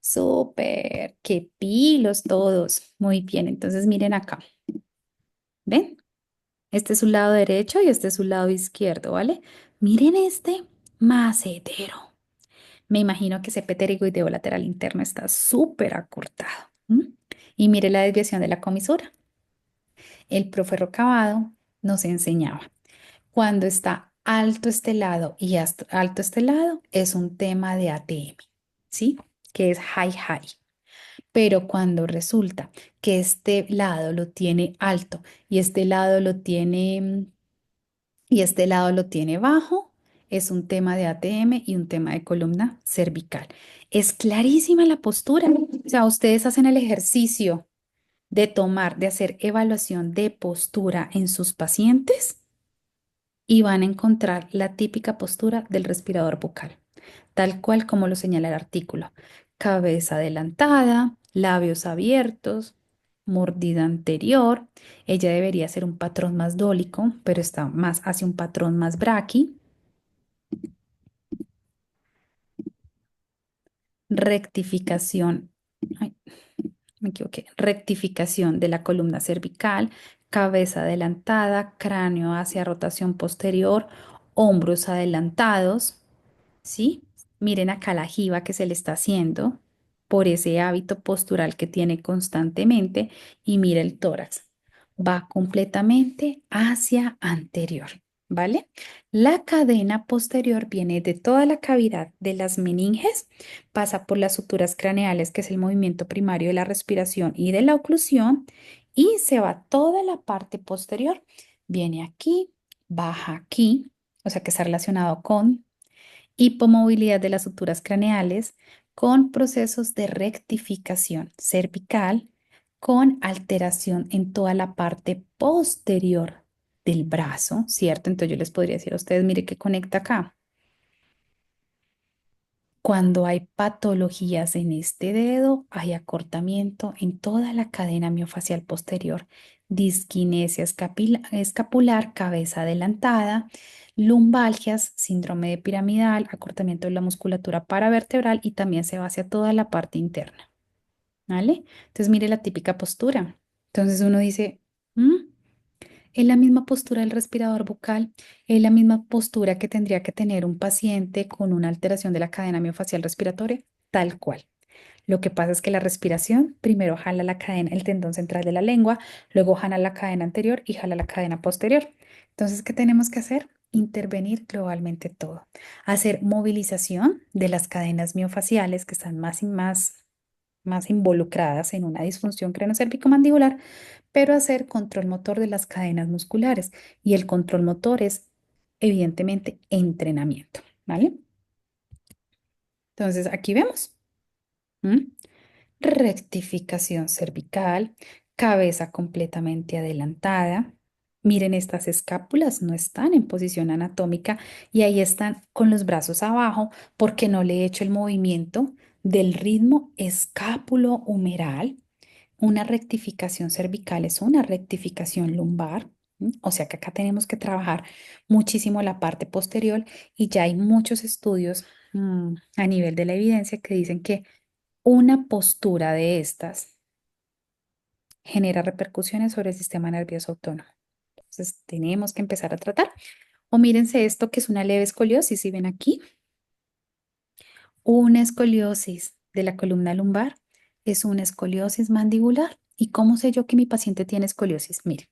Súper, qué pilos todos. Muy bien, entonces miren acá, ¿ven? Este es su lado derecho y este es su lado izquierdo, ¿vale? Miren este macetero. Me imagino que ese pterygoideo lateral interno está súper acortado. ¿M? Y mire la desviación de la comisura. El profe Rocabado nos enseñaba. Cuando está alto este lado y alto este lado, es un tema de ATM, ¿sí? Que es high high. Pero cuando resulta que este lado lo tiene alto y este lado lo tiene bajo, es un tema de ATM y un tema de columna cervical. Es clarísima la postura. O sea, ustedes hacen el ejercicio de hacer evaluación de postura en sus pacientes y van a encontrar la típica postura del respirador bucal, tal cual como lo señala el artículo. Cabeza adelantada, labios abiertos, mordida anterior. Ella debería ser un patrón más dólico, pero está más hacia un patrón más braqui. Rectificación, ay, me equivoqué, rectificación de la columna cervical, cabeza adelantada, cráneo hacia rotación posterior, hombros adelantados. ¿Sí? Miren acá la jiba que se le está haciendo por ese hábito postural que tiene constantemente y mira el tórax. Va completamente hacia anterior, ¿vale? La cadena posterior viene de toda la cavidad de las meninges, pasa por las suturas craneales, que es el movimiento primario de la respiración y de la oclusión, y se va toda la parte posterior. Viene aquí, baja aquí, o sea que está relacionado con hipomovilidad de las suturas craneales con procesos de rectificación cervical, con alteración en toda la parte posterior del brazo, ¿cierto? Entonces yo les podría decir a ustedes, mire que conecta acá. Cuando hay patologías en este dedo, hay acortamiento en toda la cadena miofacial posterior, disquinesia escapular, cabeza adelantada, lumbalgias, síndrome de piramidal, acortamiento de la musculatura paravertebral y también se va hacia toda la parte interna, ¿vale? Entonces mire la típica postura. Entonces uno dice, "Mm, es la misma postura del respirador bucal, es la misma postura que tendría que tener un paciente con una alteración de la cadena miofacial respiratoria, tal cual. Lo que pasa es que la respiración primero jala la cadena, el tendón central de la lengua, luego jala la cadena anterior y jala la cadena posterior. Entonces, ¿qué tenemos que hacer? Intervenir globalmente todo. Hacer movilización de las cadenas miofaciales que están más involucradas en una disfunción craneocervicomandibular, pero hacer control motor de las cadenas musculares. Y el control motor es, evidentemente, entrenamiento, ¿vale? Entonces, aquí vemos. ¿M? Rectificación cervical, cabeza completamente adelantada. Miren, estas escápulas no están en posición anatómica y ahí están con los brazos abajo porque no le he hecho el movimiento del ritmo escápulo-humeral. Una rectificación cervical es una rectificación lumbar. O sea que acá tenemos que trabajar muchísimo la parte posterior y ya hay muchos estudios a nivel de la evidencia que dicen que una postura de estas genera repercusiones sobre el sistema nervioso autónomo. Entonces, tenemos que empezar a tratar. O mírense esto que es una leve escoliosis, si ven aquí, Una escoliosis de la columna lumbar es una escoliosis mandibular. ¿Y cómo sé yo que mi paciente tiene escoliosis? Mire,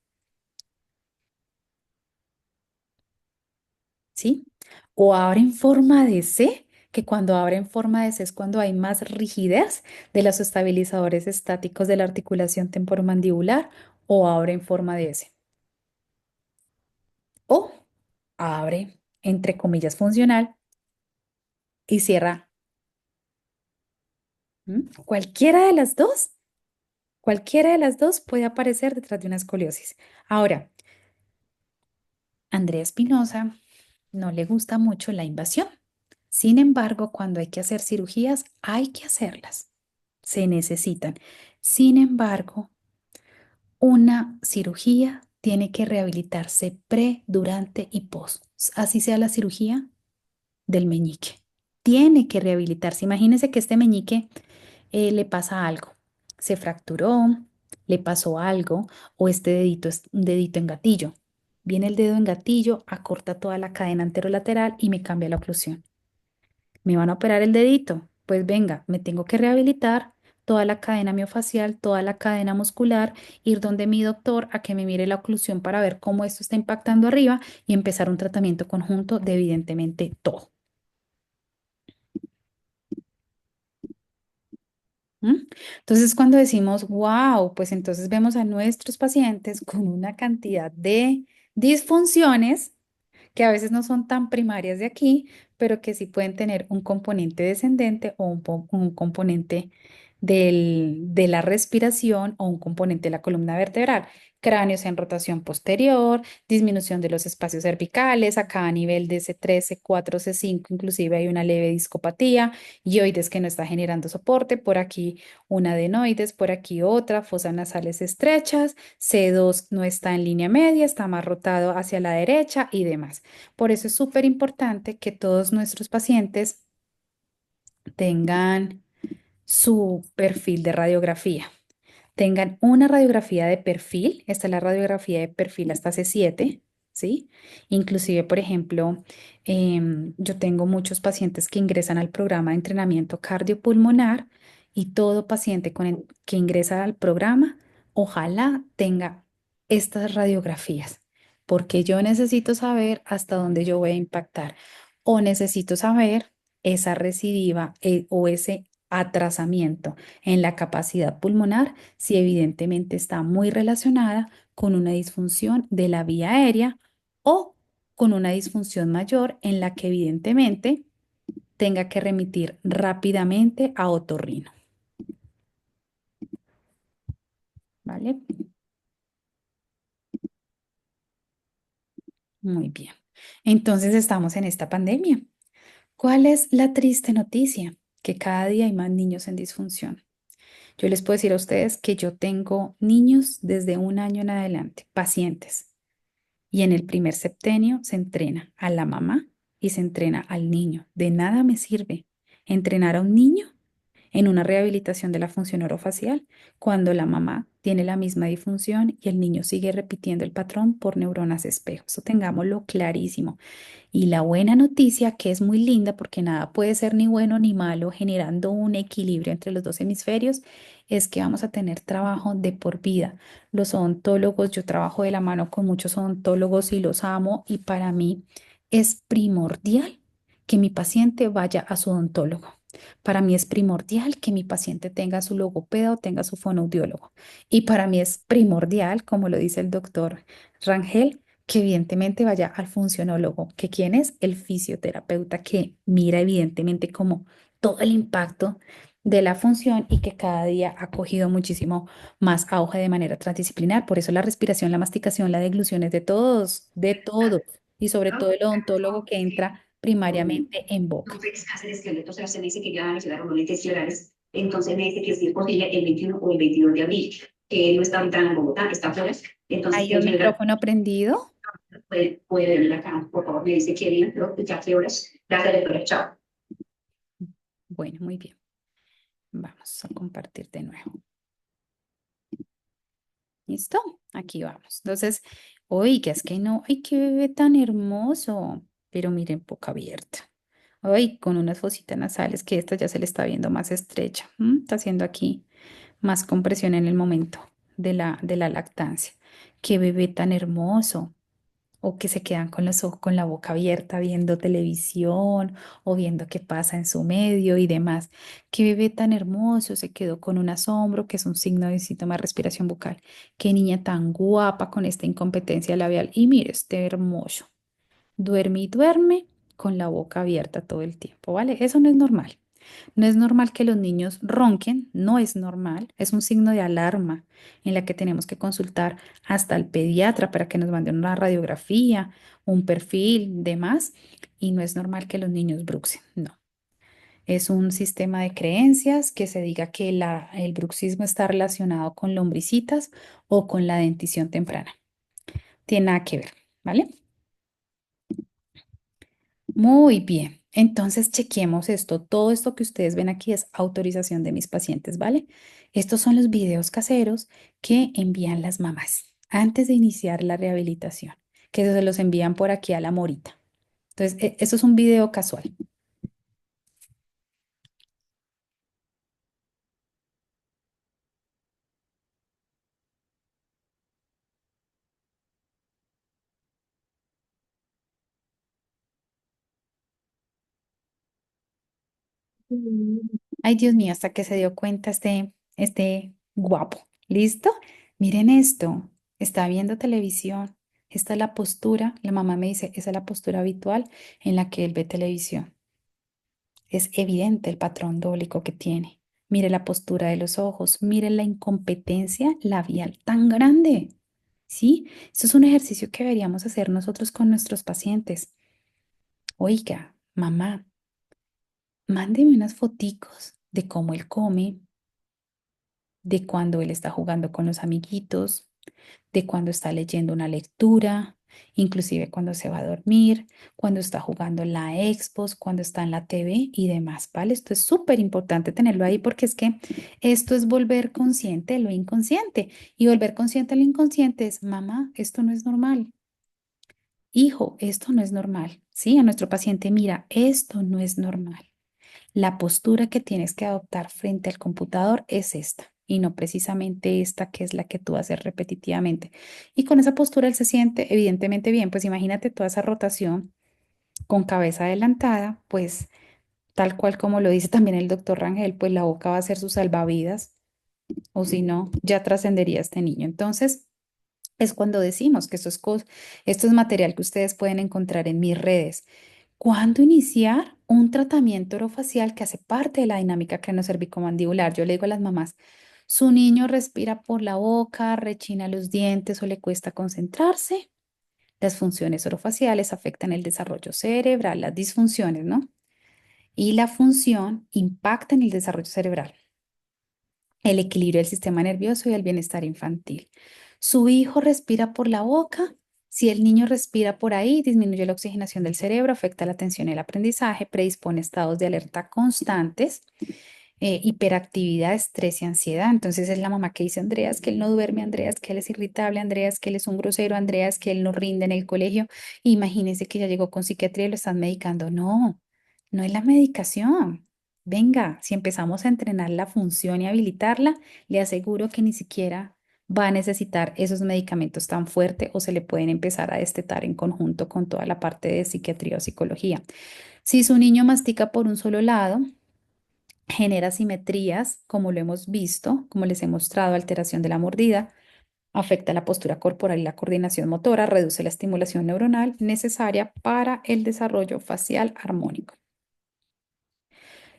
¿sí? O abre en forma de C, que cuando abre en forma de C es cuando hay más rigidez de los estabilizadores estáticos de la articulación temporomandibular, o abre en forma de S. O abre, entre comillas, funcional y cierra. Cualquiera de las dos, cualquiera de las dos puede aparecer detrás de una escoliosis. Ahora, Andrea Espinosa no le gusta mucho la invasión. Sin embargo, cuando hay que hacer cirugías, hay que hacerlas. Se necesitan. Sin embargo, una cirugía tiene que rehabilitarse pre, durante y post. Así sea la cirugía del meñique. Tiene que rehabilitarse. Imagínese que este meñique le pasa algo. Se fracturó, le pasó algo, o este dedito es un dedito en gatillo. Viene el dedo en gatillo, acorta toda la cadena anterolateral y me cambia la oclusión. Me van a operar el dedito. Pues venga, me tengo que rehabilitar toda la cadena miofacial, toda la cadena muscular, ir donde mi doctor a que me mire la oclusión para ver cómo esto está impactando arriba y empezar un tratamiento conjunto de evidentemente todo. ¿Mm? Entonces, cuando decimos, wow, pues entonces vemos a nuestros pacientes con una cantidad de disfunciones que a veces no son tan primarias de aquí, pero que sí pueden tener un componente descendente o un componente de la respiración o un componente de la columna vertebral. Cráneos en rotación posterior, disminución de los espacios cervicales, acá a nivel de C3, C4, C5, inclusive hay una leve discopatía, yoides que no está generando soporte, por aquí una adenoides, por aquí otra, fosas nasales estrechas, C2 no está en línea media, está más rotado hacia la derecha y demás. Por eso es súper importante que todos nuestros pacientes tengan su perfil de radiografía. Tengan una radiografía de perfil, esta es la radiografía de perfil hasta C7, ¿sí? Inclusive, por ejemplo, yo tengo muchos pacientes que ingresan al programa de entrenamiento cardiopulmonar y todo paciente que ingresa al programa, ojalá tenga estas radiografías, porque yo necesito saber hasta dónde yo voy a impactar o necesito saber esa recidiva o ese atrasamiento en la capacidad pulmonar si evidentemente está muy relacionada con una disfunción de la vía aérea o con una disfunción mayor en la que evidentemente tenga que remitir rápidamente a otorrino. ¿Vale? Muy bien. Entonces estamos en esta pandemia. ¿Cuál es la triste noticia? Que cada día hay más niños en disfunción. Yo les puedo decir a ustedes que yo tengo niños desde 1 año en adelante, pacientes. Y en el primer septenio se entrena a la mamá y se entrena al niño. De nada me sirve entrenar a un niño en una rehabilitación de la función orofacial cuando la mamá tiene la misma disfunción y el niño sigue repitiendo el patrón por neuronas espejo. Eso tengámoslo clarísimo. Y la buena noticia, que es muy linda porque nada puede ser ni bueno ni malo, generando un equilibrio entre los dos hemisferios, es que vamos a tener trabajo de por vida. Los odontólogos, yo trabajo de la mano con muchos odontólogos y los amo y para mí es primordial que mi paciente vaya a su odontólogo. Para mí es primordial que mi paciente tenga su logopeda o tenga su fonoaudiólogo. Y para mí es primordial, como lo dice el doctor Rangel, que evidentemente vaya al funcionólogo, que quién es el fisioterapeuta que mira evidentemente como todo el impacto de la función y que cada día ha cogido muchísimo más auge de manera transdisciplinar. Por eso la respiración, la masticación, la deglución es de todos, y sobre todo el odontólogo que entra primariamente en boca. Hacer esqueletos, o sea, se me dice que ya van a llegar hormonas florales. Entonces me dice que si es posible el 21 o el 22 de abril, que él no está ahorita en Bogotá, está afuera. Entonces ¿Hay que un llega, micrófono prendido? puede venir acá, por favor, me dice que viene, pero ya qué horas. Gracias, doctora, chao. Bueno, muy bien. Vamos a compartir de nuevo. ¿Listo? Aquí vamos. Entonces, oiga, es que no, ay, qué bebé tan hermoso. Pero miren, boca abierta. Ay, con unas fositas nasales que esta ya se le está viendo más estrecha. Está haciendo aquí más compresión en el momento de la lactancia. Qué bebé tan hermoso. O que se quedan con los ojos, con la boca abierta viendo televisión o viendo qué pasa en su medio y demás. Qué bebé tan hermoso, se quedó con un asombro, que es un signo de síntoma de respiración bucal. Qué niña tan guapa con esta incompetencia labial. Y mire, este hermoso. Duerme y duerme con la boca abierta todo el tiempo, ¿vale? Eso no es normal. No es normal que los niños ronquen, no es normal, es un signo de alarma en la que tenemos que consultar hasta el pediatra para que nos mande una radiografía, un perfil, demás, y no es normal que los niños bruxen, no. Es un sistema de creencias que se diga que el bruxismo está relacionado con lombricitas o con la dentición temprana. Tiene nada que ver, ¿vale? Muy bien. Entonces, chequemos esto. Todo esto que ustedes ven aquí es autorización de mis pacientes, ¿vale? Estos son los videos caseros que envían las mamás antes de iniciar la rehabilitación, que se los envían por aquí a la Morita. Entonces, esto es un video casual. Ay, Dios mío, hasta que se dio cuenta este guapo. ¿Listo? Miren esto. Está viendo televisión. Esta es la postura. La mamá me dice, esa es la postura habitual en la que él ve televisión. Es evidente el patrón dólico que tiene. Mire la postura de los ojos, mire la incompetencia labial tan grande. ¿Sí? Esto es un ejercicio que deberíamos hacer nosotros con nuestros pacientes. Oiga, mamá, mándeme unas foticos de cómo él come, de cuando él está jugando con los amiguitos, de cuando está leyendo una lectura, inclusive cuando se va a dormir, cuando está jugando en la Xbox, cuando está en la TV y demás, ¿vale? Esto es súper importante tenerlo ahí porque es que esto es volver consciente lo inconsciente y volver consciente lo inconsciente es, mamá, esto no es normal. Hijo, esto no es normal. Sí, a nuestro paciente, mira, esto no es normal. La postura que tienes que adoptar frente al computador es esta y no precisamente esta que es la que tú haces repetitivamente. Y con esa postura él se siente evidentemente bien, pues imagínate toda esa rotación con cabeza adelantada, pues tal cual como lo dice también el doctor Rangel, pues la boca va a ser su salvavidas o si no, ya trascendería este niño. Entonces, es cuando decimos que esto es material que ustedes pueden encontrar en mis redes. ¿Cuándo iniciar un tratamiento orofacial que hace parte de la dinámica craniocérvico-mandibular? Yo le digo a las mamás, su niño respira por la boca, rechina los dientes o le cuesta concentrarse. Las funciones orofaciales afectan el desarrollo cerebral, las disfunciones, ¿no? Y la función impacta en el desarrollo cerebral, el equilibrio del sistema nervioso y el bienestar infantil. Su hijo respira por la boca. Si el niño respira por ahí, disminuye la oxigenación del cerebro, afecta la atención y el aprendizaje, predispone estados de alerta constantes, hiperactividad, estrés y ansiedad. Entonces es la mamá que dice, Andrea, que él no duerme, Andrea, que él es irritable, Andrea, que él es un grosero, Andrea, que él no rinde en el colegio. Imagínense que ya llegó con psiquiatría y lo están medicando. No, no es la medicación. Venga, si empezamos a entrenar la función y habilitarla, le aseguro que ni siquiera va a necesitar esos medicamentos tan fuertes o se le pueden empezar a destetar en conjunto con toda la parte de psiquiatría o psicología. Si su niño mastica por un solo lado, genera simetrías, como lo hemos visto, como les he mostrado, alteración de la mordida, afecta la postura corporal y la coordinación motora, reduce la estimulación neuronal necesaria para el desarrollo facial armónico.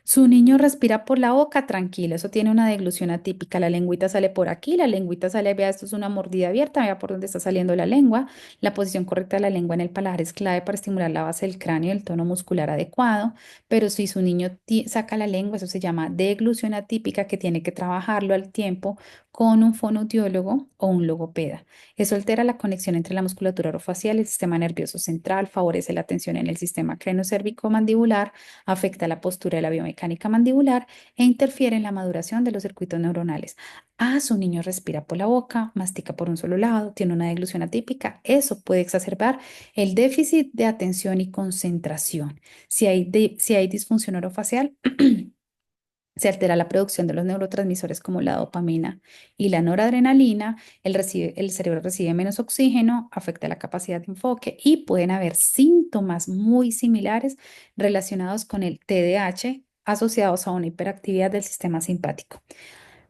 Su niño respira por la boca, tranquilo, eso tiene una deglución atípica. La lengüita sale por aquí, la lengüita sale, vea, esto es una mordida abierta, vea por dónde está saliendo la lengua. La posición correcta de la lengua en el paladar es clave para estimular la base del cráneo y el tono muscular adecuado. Pero si su niño saca la lengua, eso se llama deglución atípica, que tiene que trabajarlo al tiempo con un fonoaudiólogo o un logopeda. Eso altera la conexión entre la musculatura orofacial y el sistema nervioso central, favorece la tensión en el sistema craneocérvico mandibular, afecta la postura de la biomecánica mecánica mandibular e interfiere en la maduración de los circuitos neuronales. Ah, su niño respira por la boca, mastica por un solo lado, tiene una deglución atípica. Eso puede exacerbar el déficit de atención y concentración. Si hay disfunción orofacial, se altera la producción de los neurotransmisores como la dopamina y la noradrenalina, el cerebro recibe menos oxígeno, afecta la capacidad de enfoque y pueden haber síntomas muy similares relacionados con el TDAH asociados a una hiperactividad del sistema simpático.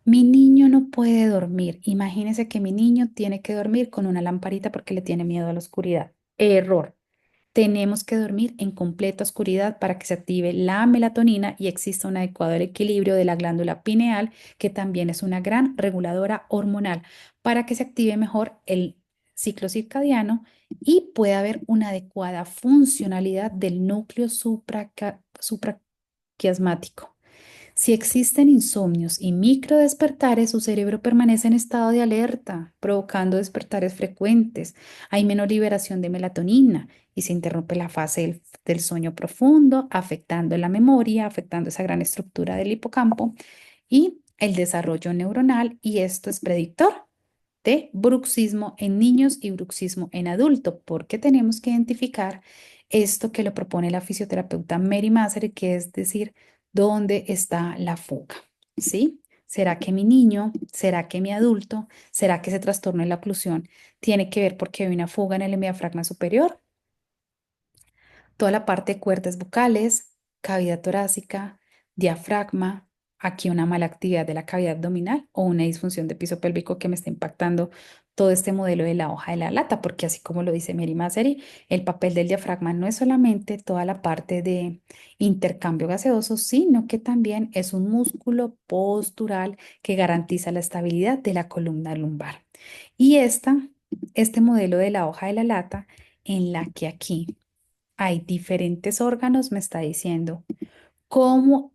Mi niño no puede dormir. Imagínese que mi niño tiene que dormir con una lamparita porque le tiene miedo a la oscuridad. Error. Tenemos que dormir en completa oscuridad para que se active la melatonina y exista un adecuado equilibrio de la glándula pineal, que también es una gran reguladora hormonal, para que se active mejor el ciclo circadiano y pueda haber una adecuada funcionalidad del núcleo supraquiasmático. Si existen insomnios y microdespertares, su cerebro permanece en estado de alerta, provocando despertares frecuentes. Hay menor liberación de melatonina y se interrumpe la fase del sueño profundo, afectando la memoria, afectando esa gran estructura del hipocampo y el desarrollo neuronal, y esto es predictor de bruxismo en niños y bruxismo en adultos, porque tenemos que identificar esto que lo propone la fisioterapeuta Mary Massery, que es decir, ¿dónde está la fuga? ¿Sí? ¿Será que mi niño, será que mi adulto, será que ese trastorno de la oclusión tiene que ver porque hay una fuga en el diafragma superior? Toda la parte de cuerdas bucales, cavidad torácica, diafragma, aquí una mala actividad de la cavidad abdominal o una disfunción de piso pélvico que me está impactando todo este modelo de la hoja de la lata, porque así como lo dice Mary Massery, el papel del diafragma no es solamente toda la parte de intercambio gaseoso, sino que también es un músculo postural que garantiza la estabilidad de la columna lumbar. Y este modelo de la hoja de la lata, en la que aquí hay diferentes órganos, me está diciendo cómo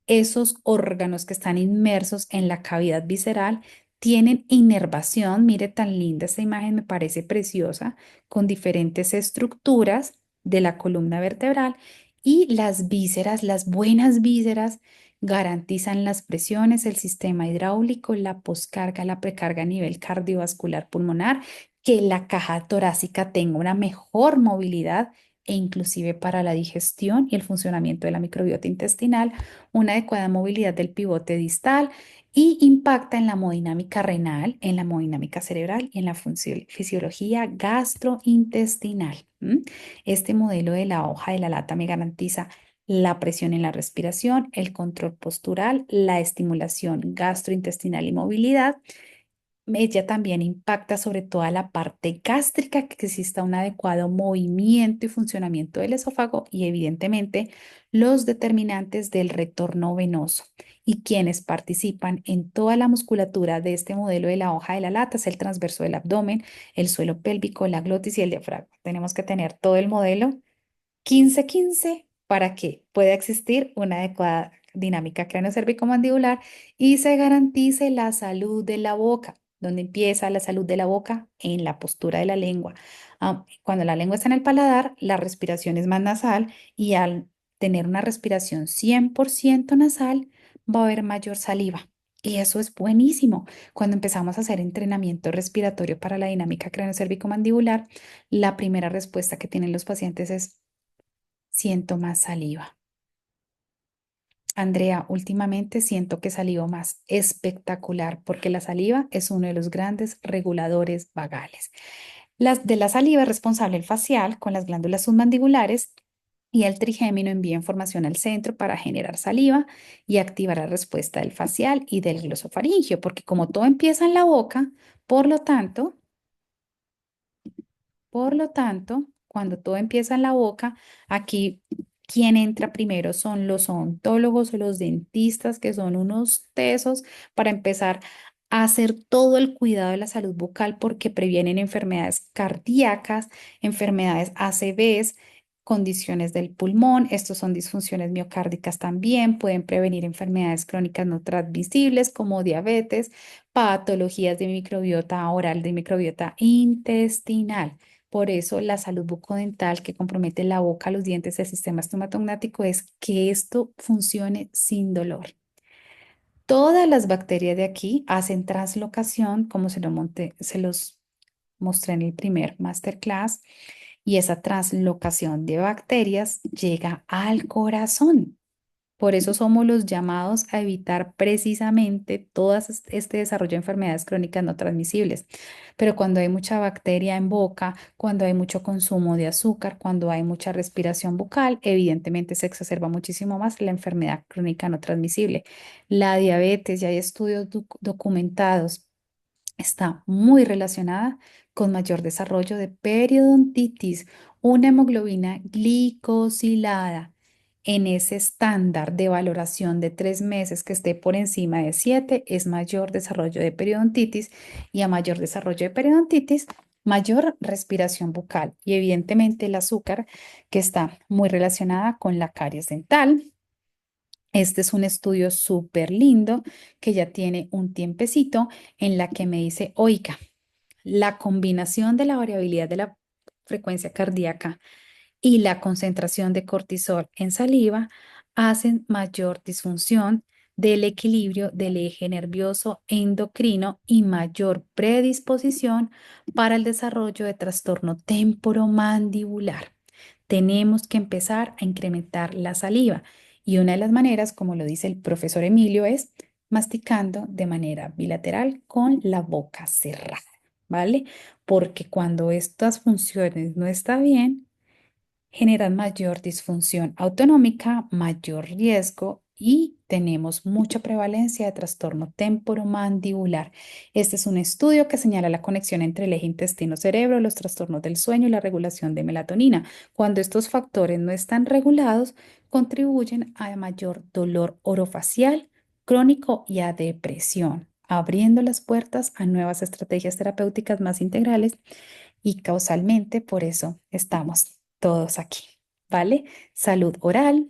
esos órganos que están inmersos en la cavidad visceral tienen inervación. Mire tan linda esta imagen, me parece preciosa, con diferentes estructuras de la columna vertebral, y las vísceras, las buenas vísceras, garantizan las presiones, el sistema hidráulico, la poscarga, la precarga a nivel cardiovascular pulmonar, que la caja torácica tenga una mejor movilidad e inclusive para la digestión y el funcionamiento de la microbiota intestinal, una adecuada movilidad del pivote distal, y impacta en la hemodinámica renal, en la hemodinámica cerebral y en la fisiología gastrointestinal. Este modelo de la hoja de la lata me garantiza la presión en la respiración, el control postural, la estimulación gastrointestinal y movilidad. Ella también impacta sobre toda la parte gástrica, que exista un adecuado movimiento y funcionamiento del esófago y evidentemente los determinantes del retorno venoso. Y quienes participan en toda la musculatura de este modelo de la hoja de la lata es el transverso del abdomen, el suelo pélvico, la glotis y el diafragma. Tenemos que tener todo el modelo 15-15 para que pueda existir una adecuada dinámica craneocervicomandibular y se garantice la salud de la boca. ¿Dónde empieza la salud de la boca? En la postura de la lengua. Cuando la lengua está en el paladar, la respiración es más nasal, y al tener una respiración 100% nasal, va a haber mayor saliva. Y eso es buenísimo. Cuando empezamos a hacer entrenamiento respiratorio para la dinámica craneocervicomandibular, la primera respuesta que tienen los pacientes es: siento más saliva. Andrea, últimamente siento que salivo más. Espectacular, porque la saliva es uno de los grandes reguladores vagales. De la saliva es responsable el facial con las glándulas submandibulares, y el trigémino envía información al centro para generar saliva y activar la respuesta del facial y del glosofaringio, porque como todo empieza en la boca, por lo tanto, cuando todo empieza en la boca, aquí quien entra primero son los odontólogos o los dentistas, que son unos tesos para empezar a hacer todo el cuidado de la salud bucal, porque previenen enfermedades cardíacas, enfermedades ACVs, condiciones del pulmón. Estos son disfunciones miocárdicas también. Pueden prevenir enfermedades crónicas no transmisibles como diabetes, patologías de microbiota oral, de microbiota intestinal. Por eso la salud bucodental que compromete la boca, los dientes, el sistema estomatognático es que esto funcione sin dolor. Todas las bacterias de aquí hacen translocación, como se los mostré en el primer masterclass, y esa translocación de bacterias llega al corazón. Por eso somos los llamados a evitar precisamente este desarrollo de enfermedades crónicas no transmisibles. Pero cuando hay mucha bacteria en boca, cuando hay mucho consumo de azúcar, cuando hay mucha respiración bucal, evidentemente se exacerba muchísimo más la enfermedad crónica no transmisible. La diabetes, ya hay estudios documentados, está muy relacionada con mayor desarrollo de periodontitis, una hemoglobina glicosilada en ese estándar de valoración de 3 meses que esté por encima de 7 es mayor desarrollo de periodontitis y a mayor desarrollo de periodontitis, mayor respiración bucal y evidentemente el azúcar que está muy relacionada con la caries dental. Este es un estudio súper lindo que ya tiene un tiempecito en la que me dice, oiga, la combinación de la variabilidad de la frecuencia cardíaca y la concentración de cortisol en saliva hacen mayor disfunción del equilibrio del eje nervioso endocrino y mayor predisposición para el desarrollo de trastorno temporomandibular. Tenemos que empezar a incrementar la saliva y una de las maneras, como lo dice el profesor Emilio, es masticando de manera bilateral con la boca cerrada, ¿vale? Porque cuando estas funciones no están bien, generan mayor disfunción autonómica, mayor riesgo y tenemos mucha prevalencia de trastorno temporomandibular. Este es un estudio que señala la conexión entre el eje intestino-cerebro, los trastornos del sueño y la regulación de melatonina. Cuando estos factores no están regulados, contribuyen a mayor dolor orofacial crónico y a depresión, abriendo las puertas a nuevas estrategias terapéuticas más integrales y causalmente por eso estamos todos aquí, ¿vale? Salud oral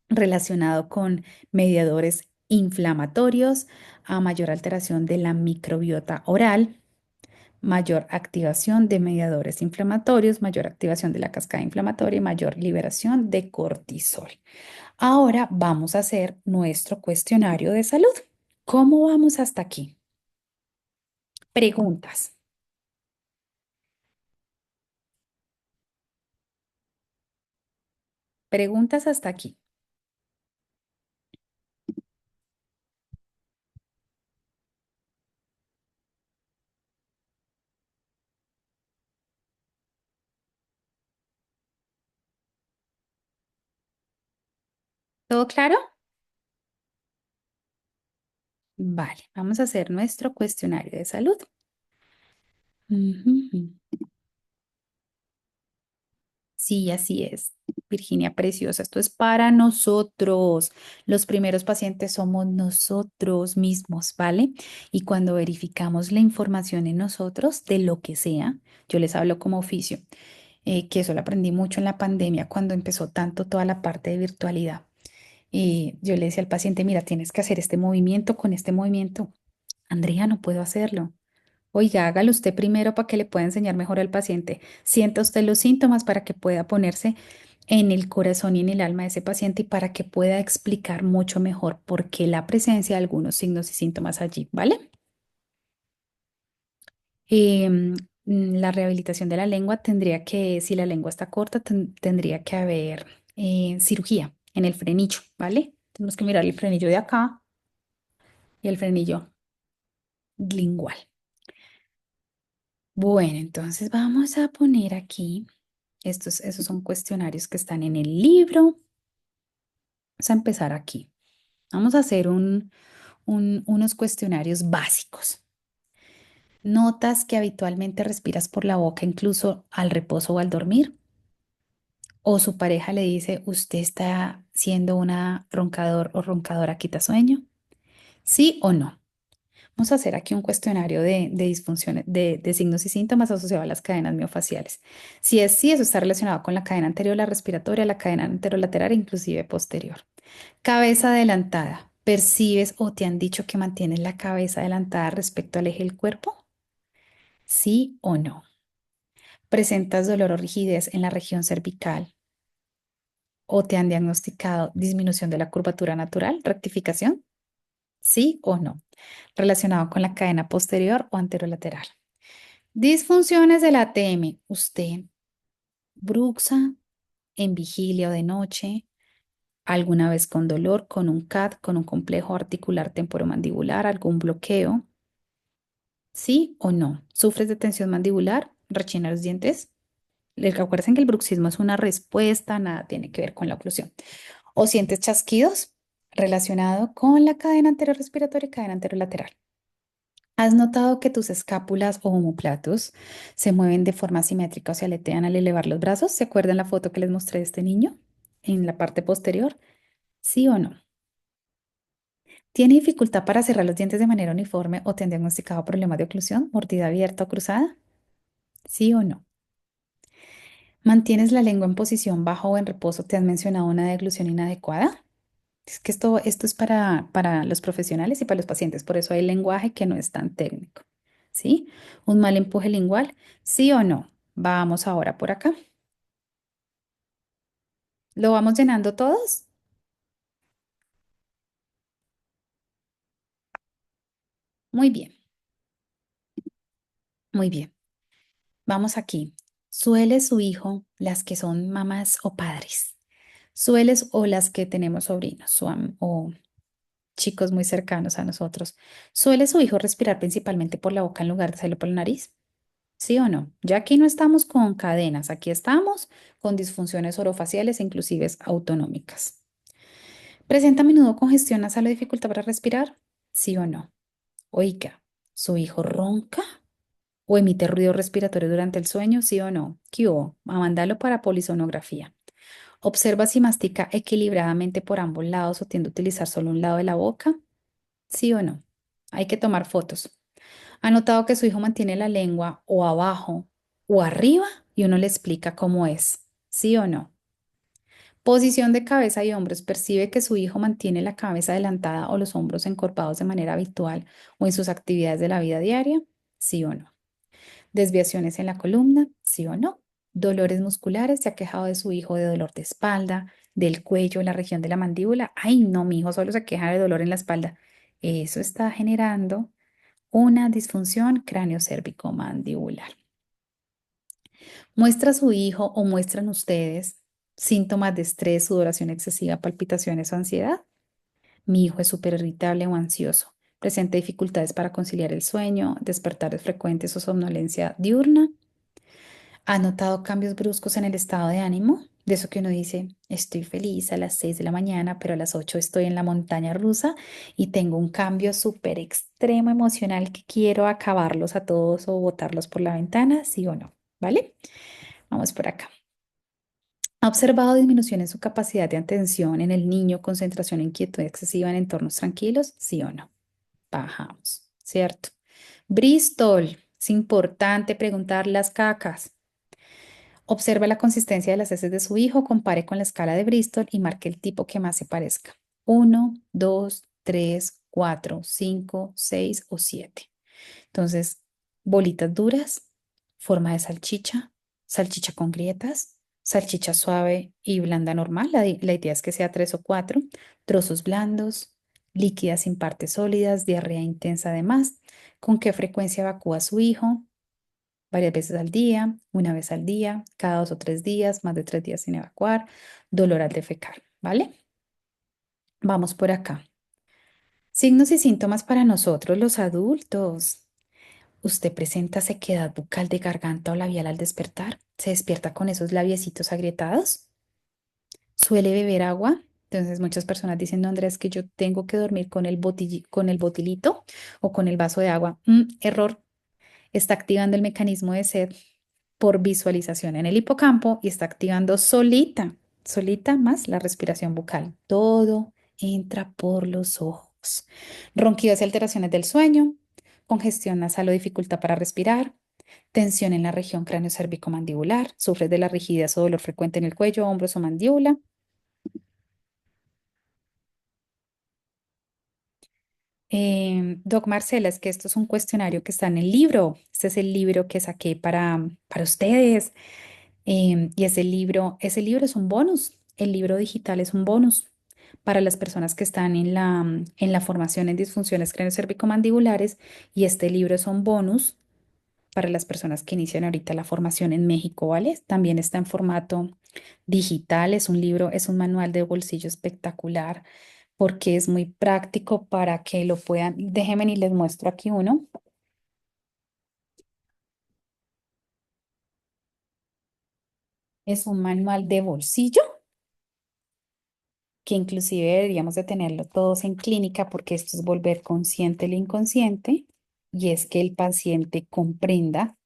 relacionado con mediadores inflamatorios, a mayor alteración de la microbiota oral, mayor activación de mediadores inflamatorios, mayor activación de la cascada inflamatoria y mayor liberación de cortisol. Ahora vamos a hacer nuestro cuestionario de salud. ¿Cómo vamos hasta aquí? Preguntas. Preguntas hasta aquí. ¿Todo claro? Vale, vamos a hacer nuestro cuestionario de salud. Ujú. Sí, así es. Virginia preciosa, esto es para nosotros. Los primeros pacientes somos nosotros mismos, ¿vale? Y cuando verificamos la información en nosotros, de lo que sea, yo les hablo como oficio, que eso lo aprendí mucho en la pandemia cuando empezó tanto toda la parte de virtualidad. Yo le decía al paciente, mira, tienes que hacer este movimiento con este movimiento. Andrea, no puedo hacerlo. Oiga, hágalo usted primero para que le pueda enseñar mejor al paciente. Sienta usted los síntomas para que pueda ponerse en el corazón y en el alma de ese paciente y para que pueda explicar mucho mejor por qué la presencia de algunos signos y síntomas allí, ¿vale? La rehabilitación de la lengua tendría que, si la lengua está corta, tendría que haber cirugía en el frenillo, ¿vale? Tenemos que mirar el frenillo de acá y el frenillo lingual. Bueno, entonces vamos a poner aquí, esos son cuestionarios que están en el libro. Vamos a empezar aquí. Vamos a hacer unos cuestionarios básicos. ¿Notas que habitualmente respiras por la boca incluso al reposo o al dormir? ¿O su pareja le dice, usted está siendo una roncador o roncadora quitasueño? ¿Sí o no? Vamos a hacer aquí un cuestionario de disfunciones, de signos y síntomas asociados a las cadenas miofaciales. Si es sí, eso está relacionado con la cadena anterior, la respiratoria, la cadena anterolateral e inclusive posterior. Cabeza adelantada. ¿Percibes o te han dicho que mantienes la cabeza adelantada respecto al eje del cuerpo? ¿Sí o no? ¿Presentas dolor o rigidez en la región cervical o te han diagnosticado disminución de la curvatura natural, rectificación? ¿Sí o no? Relacionado con la cadena posterior o anterolateral. Disfunciones del ATM. ¿Usted bruxa en vigilia o de noche? ¿Alguna vez con dolor, con un CAT, con un complejo articular temporomandibular, algún bloqueo? ¿Sí o no? ¿Sufres de tensión mandibular? ¿Rechina los dientes? Recuerden que el bruxismo es una respuesta, nada tiene que ver con la oclusión. ¿O sientes chasquidos relacionado con la cadena anterorrespiratoria y cadena anterolateral? ¿Has notado que tus escápulas o omóplatos se mueven de forma simétrica o se aletean al elevar los brazos? ¿Se acuerdan la foto que les mostré de este niño en la parte posterior? ¿Sí o no? ¿Tiene dificultad para cerrar los dientes de manera uniforme o te han diagnosticado problemas de oclusión, mordida abierta o cruzada? ¿Sí o no? ¿Mantienes la lengua en posición baja o en reposo? ¿Te han mencionado una deglución inadecuada? Es que esto es para los profesionales y para los pacientes, por eso hay lenguaje que no es tan técnico. ¿Sí? ¿Un mal empuje lingual? ¿Sí o no? Vamos ahora por acá. ¿Lo vamos llenando todos? Muy bien, muy bien. Vamos aquí. ¿Suele su hijo, las que son mamás o padres? ¿Sueles o las que tenemos sobrinos o chicos muy cercanos a nosotros? ¿Suele su hijo respirar principalmente por la boca en lugar de hacerlo por la nariz? ¿Sí o no? Ya aquí no estamos con cadenas, aquí estamos con disfunciones orofaciales e inclusive autonómicas. ¿Presenta a menudo congestión nasal o dificultad para respirar? ¿Sí o no? Oiga, ¿su hijo ronca o emite ruido respiratorio durante el sueño? ¿Sí o no? ¿Qué hubo? A mandarlo para polisonografía. ¿Observa si mastica equilibradamente por ambos lados o tiende a utilizar solo un lado de la boca? ¿Sí o no? Hay que tomar fotos. ¿Ha notado que su hijo mantiene la lengua o abajo o arriba y uno le explica cómo es? ¿Sí o no? Posición de cabeza y hombros. ¿Percibe que su hijo mantiene la cabeza adelantada o los hombros encorvados de manera habitual o en sus actividades de la vida diaria? ¿Sí o no? Desviaciones en la columna, sí o no. Dolores musculares, se ha quejado de su hijo de dolor de espalda, del cuello, en la región de la mandíbula. Ay, no, mi hijo solo se queja de dolor en la espalda. Eso está generando una disfunción cráneo-cérvico-mandibular. ¿Muestra su hijo o muestran ustedes síntomas de estrés, sudoración excesiva, palpitaciones o ansiedad? Mi hijo es súper irritable o ansioso. Presenta dificultades para conciliar el sueño, despertares frecuentes o somnolencia diurna. ¿Ha notado cambios bruscos en el estado de ánimo? De eso que uno dice, estoy feliz a las 6 de la mañana, pero a las 8 estoy en la montaña rusa y tengo un cambio súper extremo emocional que quiero acabarlos a todos o botarlos por la ventana, sí o no, ¿vale? Vamos por acá. ¿Ha observado disminución en su capacidad de atención en el niño, concentración e inquietud excesiva en entornos tranquilos? ¿Sí o no? Bajamos, ¿cierto? Bristol, es importante preguntar las cacas. Observa la consistencia de las heces de su hijo, compare con la escala de Bristol y marque el tipo que más se parezca. Uno, 2, 3, 4, 5, 6 o 7. Entonces, bolitas duras, forma de salchicha, salchicha con grietas, salchicha suave y blanda normal. La idea es que sea 3 o 4. Trozos blandos, líquidas sin partes sólidas, diarrea intensa además. ¿Con qué frecuencia evacúa su hijo? Varias veces al día, una vez al día, cada 2 o 3 días, más de 3 días sin evacuar, dolor al defecar, ¿vale? Vamos por acá. Signos y síntomas para nosotros los adultos. ¿Usted presenta sequedad bucal de garganta o labial al despertar? ¿Se despierta con esos labiecitos agrietados? ¿Suele beber agua? Entonces muchas personas dicen, no, Andrea, es que yo tengo que dormir con con el botilito o con el vaso de agua. Error. Está activando el mecanismo de sed por visualización en el hipocampo y está activando solita más la respiración bucal. Todo entra por los ojos. Ronquidos y alteraciones del sueño, congestión nasal o dificultad para respirar, tensión en la región cráneo-cérvico-mandibular, sufres de la rigidez o dolor frecuente en el cuello, hombros o mandíbula. Doc Marcela, es que esto es un cuestionario que está en el libro. Este es el libro que saqué para ustedes. Y ese libro es un bonus. El libro digital es un bonus para las personas que están en la formación en disfunciones craneocervicomandibulares. Y este libro es un bonus para las personas que inician ahorita la formación en México, ¿vale? También está en formato digital. Es un libro, es un manual de bolsillo espectacular porque es muy práctico para que lo puedan. Déjenme y les muestro aquí uno. Es un manual de bolsillo que inclusive deberíamos de tenerlo todos en clínica porque esto es volver consciente el inconsciente y es que el paciente comprenda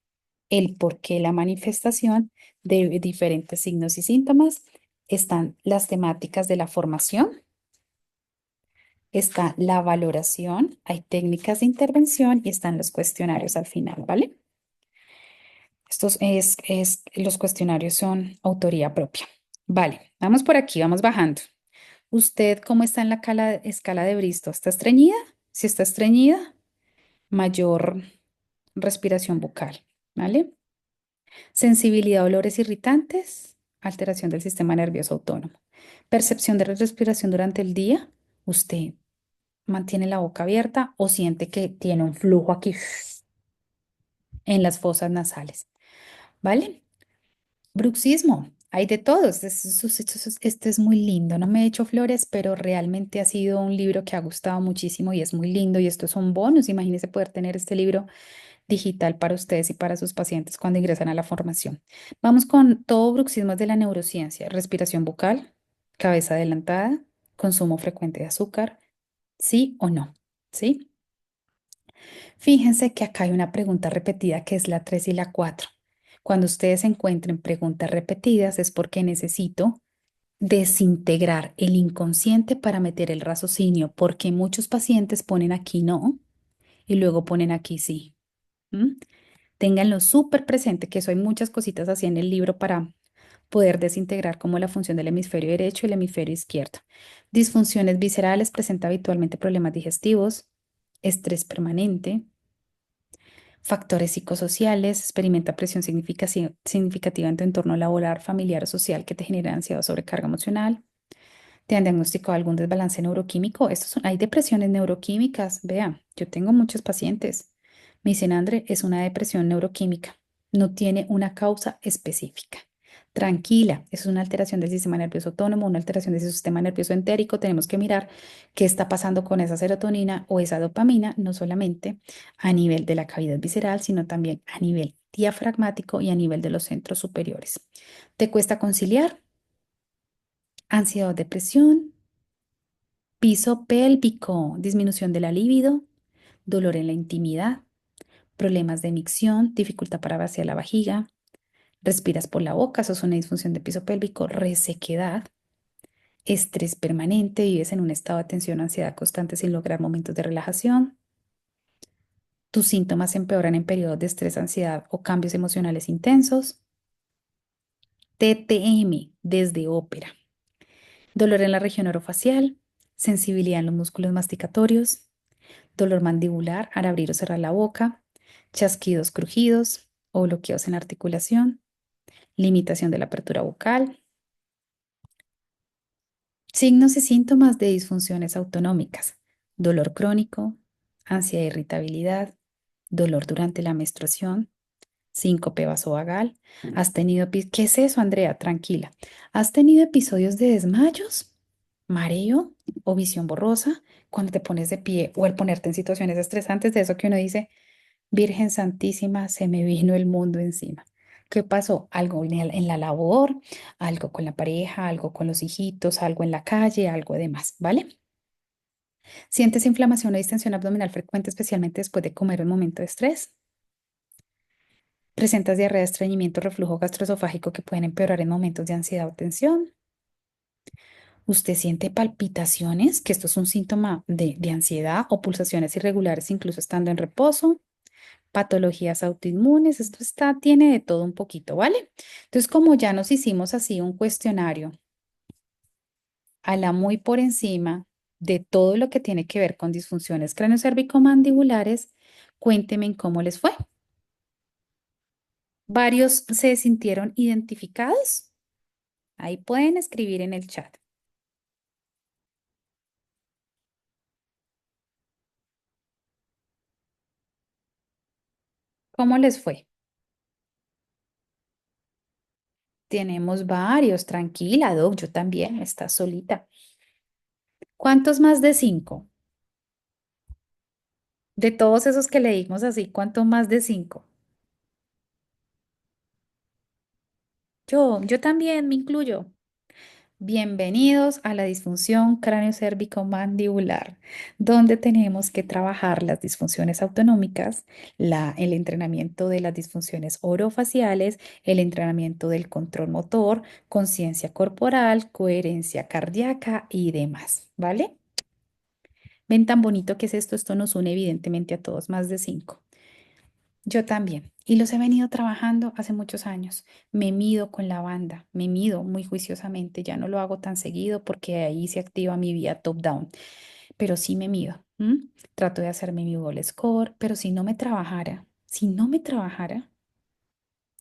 el porqué, la manifestación de diferentes signos y síntomas. Están las temáticas de la formación, está la valoración, hay técnicas de intervención y están los cuestionarios al final, ¿vale? Los cuestionarios son autoría propia. Vale, vamos por aquí, vamos bajando. ¿Usted cómo está en la escala de Bristow? ¿Está estreñida? Si está estreñida, mayor respiración bucal, ¿vale? Sensibilidad a olores irritantes, alteración del sistema nervioso autónomo. Percepción de respiración durante el día, usted mantiene la boca abierta o siente que tiene un flujo aquí en las fosas nasales, ¿vale? Bruxismo, hay de todos. Este es muy lindo. No me he hecho flores, pero realmente ha sido un libro que ha gustado muchísimo y es muy lindo. Y esto es un bonus. Imagínense poder tener este libro digital para ustedes y para sus pacientes cuando ingresan a la formación. Vamos con todo bruxismo de la neurociencia. Respiración bucal, cabeza adelantada, consumo frecuente de azúcar, sí o no. ¿Sí? Fíjense que acá hay una pregunta repetida que es la 3 y la 4. Cuando ustedes encuentren preguntas repetidas es porque necesito desintegrar el inconsciente para meter el raciocinio, porque muchos pacientes ponen aquí no y luego ponen aquí sí. ¿M? Ténganlo súper presente, que eso hay muchas cositas así en el libro para poder desintegrar como la función del hemisferio derecho y el hemisferio izquierdo. Disfunciones viscerales, presenta habitualmente problemas digestivos, estrés permanente. Factores psicosociales, experimenta presión significativa en tu entorno laboral, familiar o social que te genera ansiedad o sobrecarga emocional. ¿Te han diagnosticado algún desbalance neuroquímico? Hay depresiones neuroquímicas. Vea, yo tengo muchos pacientes. Me dicen, André, es una depresión neuroquímica. No tiene una causa específica. Tranquila, es una alteración del sistema nervioso autónomo, una alteración del sistema nervioso entérico. Tenemos que mirar qué está pasando con esa serotonina o esa dopamina, no solamente a nivel de la cavidad visceral, sino también a nivel diafragmático y a nivel de los centros superiores. ¿Te cuesta conciliar? Ansiedad o depresión, piso pélvico, disminución de la libido, dolor en la intimidad, problemas de micción, dificultad para vaciar la vejiga, respiras por la boca, eso es una disfunción de piso pélvico, resequedad, estrés permanente, vives en un estado de tensión o ansiedad constante sin lograr momentos de relajación. Tus síntomas empeoran en periodos de estrés, ansiedad o cambios emocionales intensos. TTM, desde ópera. Dolor en la región orofacial, sensibilidad en los músculos masticatorios, dolor mandibular al abrir o cerrar la boca, chasquidos, crujidos o bloqueos en la articulación, limitación de la apertura bucal, signos y síntomas de disfunciones autonómicas, dolor crónico, ansiedad e irritabilidad, dolor durante la menstruación, síncope vasovagal. ¿Qué es eso, Andrea? Tranquila. ¿Has tenido episodios de desmayos, mareo o visión borrosa cuando te pones de pie o al ponerte en situaciones estresantes de eso que uno dice? Virgen Santísima, se me vino el mundo encima. ¿Qué pasó? Algo en la labor, algo con la pareja, algo con los hijitos, algo en la calle, algo demás, ¿vale? ¿Sientes inflamación o distensión abdominal frecuente, especialmente después de comer en un momento de estrés? ¿Presentas diarrea, estreñimiento, reflujo gastroesofágico que pueden empeorar en momentos de ansiedad o tensión? ¿Usted siente palpitaciones, que esto es un síntoma de ansiedad o pulsaciones irregulares incluso estando en reposo? Patologías autoinmunes, tiene de todo un poquito, ¿vale? Entonces, como ya nos hicimos así un cuestionario a la muy por encima, de todo lo que tiene que ver con disfunciones craneocervicomandibulares, cuéntenme en cómo les fue. ¿Varios se sintieron identificados? Ahí pueden escribir en el chat. ¿Cómo les fue? Tenemos varios, tranquila, Doc, yo también, está solita. ¿Cuántos más de 5? De todos esos que leímos así, ¿cuánto más de 5? Yo también me incluyo. Bienvenidos a la disfunción cráneo-cérvico-mandibular, donde tenemos que trabajar las disfunciones autonómicas, el entrenamiento de las disfunciones orofaciales, el entrenamiento del control motor, conciencia corporal, coherencia cardíaca y demás, ¿vale? ¿Ven tan bonito que es esto? Esto nos une evidentemente a todos, más de 5. Yo también. Y los he venido trabajando hace muchos años. Me mido con la banda, me mido muy juiciosamente. Ya no lo hago tan seguido porque ahí se activa mi vía top-down, pero sí me mido. Trato de hacerme mi goal score, pero si no me trabajara,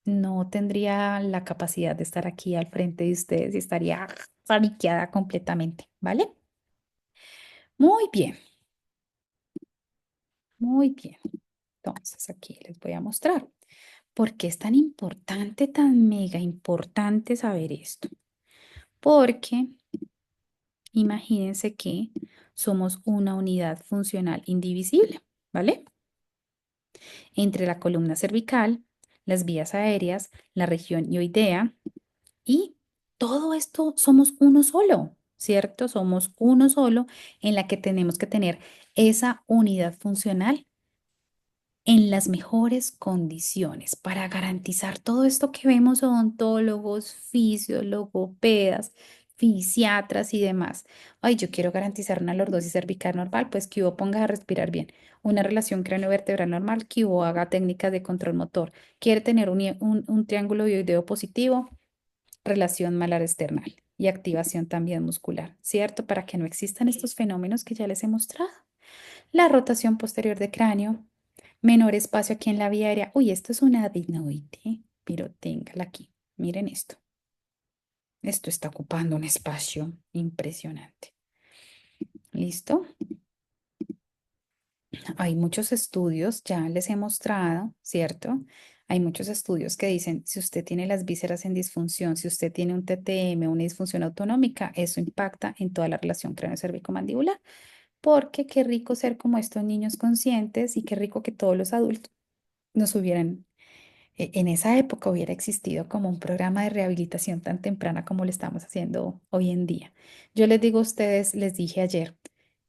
no tendría la capacidad de estar aquí al frente de ustedes y estaría paniqueada completamente, ¿vale? Muy bien, muy bien. Entonces aquí les voy a mostrar. ¿Por qué es tan importante, tan mega importante saber esto? Porque imagínense que somos una unidad funcional indivisible, ¿vale? Entre la columna cervical, las vías aéreas, la región ioidea y todo esto somos uno solo, ¿cierto? Somos uno solo en la que tenemos que tener esa unidad funcional en las mejores condiciones para garantizar todo esto que vemos odontólogos, logopedas, fisiatras y demás. Ay, yo quiero garantizar una lordosis cervical normal, pues que hubo ponga a respirar bien. Una relación craneovertebral normal, que hubo haga técnicas de control motor. Quiere tener un triángulo bioideo positivo, relación malar external y activación también muscular, ¿cierto? Para que no existan estos fenómenos que ya les he mostrado. La rotación posterior de cráneo, menor espacio aquí en la vía aérea. Uy, esto es una adenoide, pero téngala aquí. Miren esto. Esto está ocupando un espacio impresionante. ¿Listo? Hay muchos estudios, ya les he mostrado, ¿cierto? Hay muchos estudios que dicen, si usted tiene las vísceras en disfunción, si usted tiene un TTM, una disfunción autonómica, eso impacta en toda la relación cráneo-cervico-mandibular. Porque qué rico ser como estos niños conscientes y qué rico que todos los adultos nos hubieran en esa época hubiera existido como un programa de rehabilitación tan temprana como lo estamos haciendo hoy en día. Yo les digo a ustedes, les dije ayer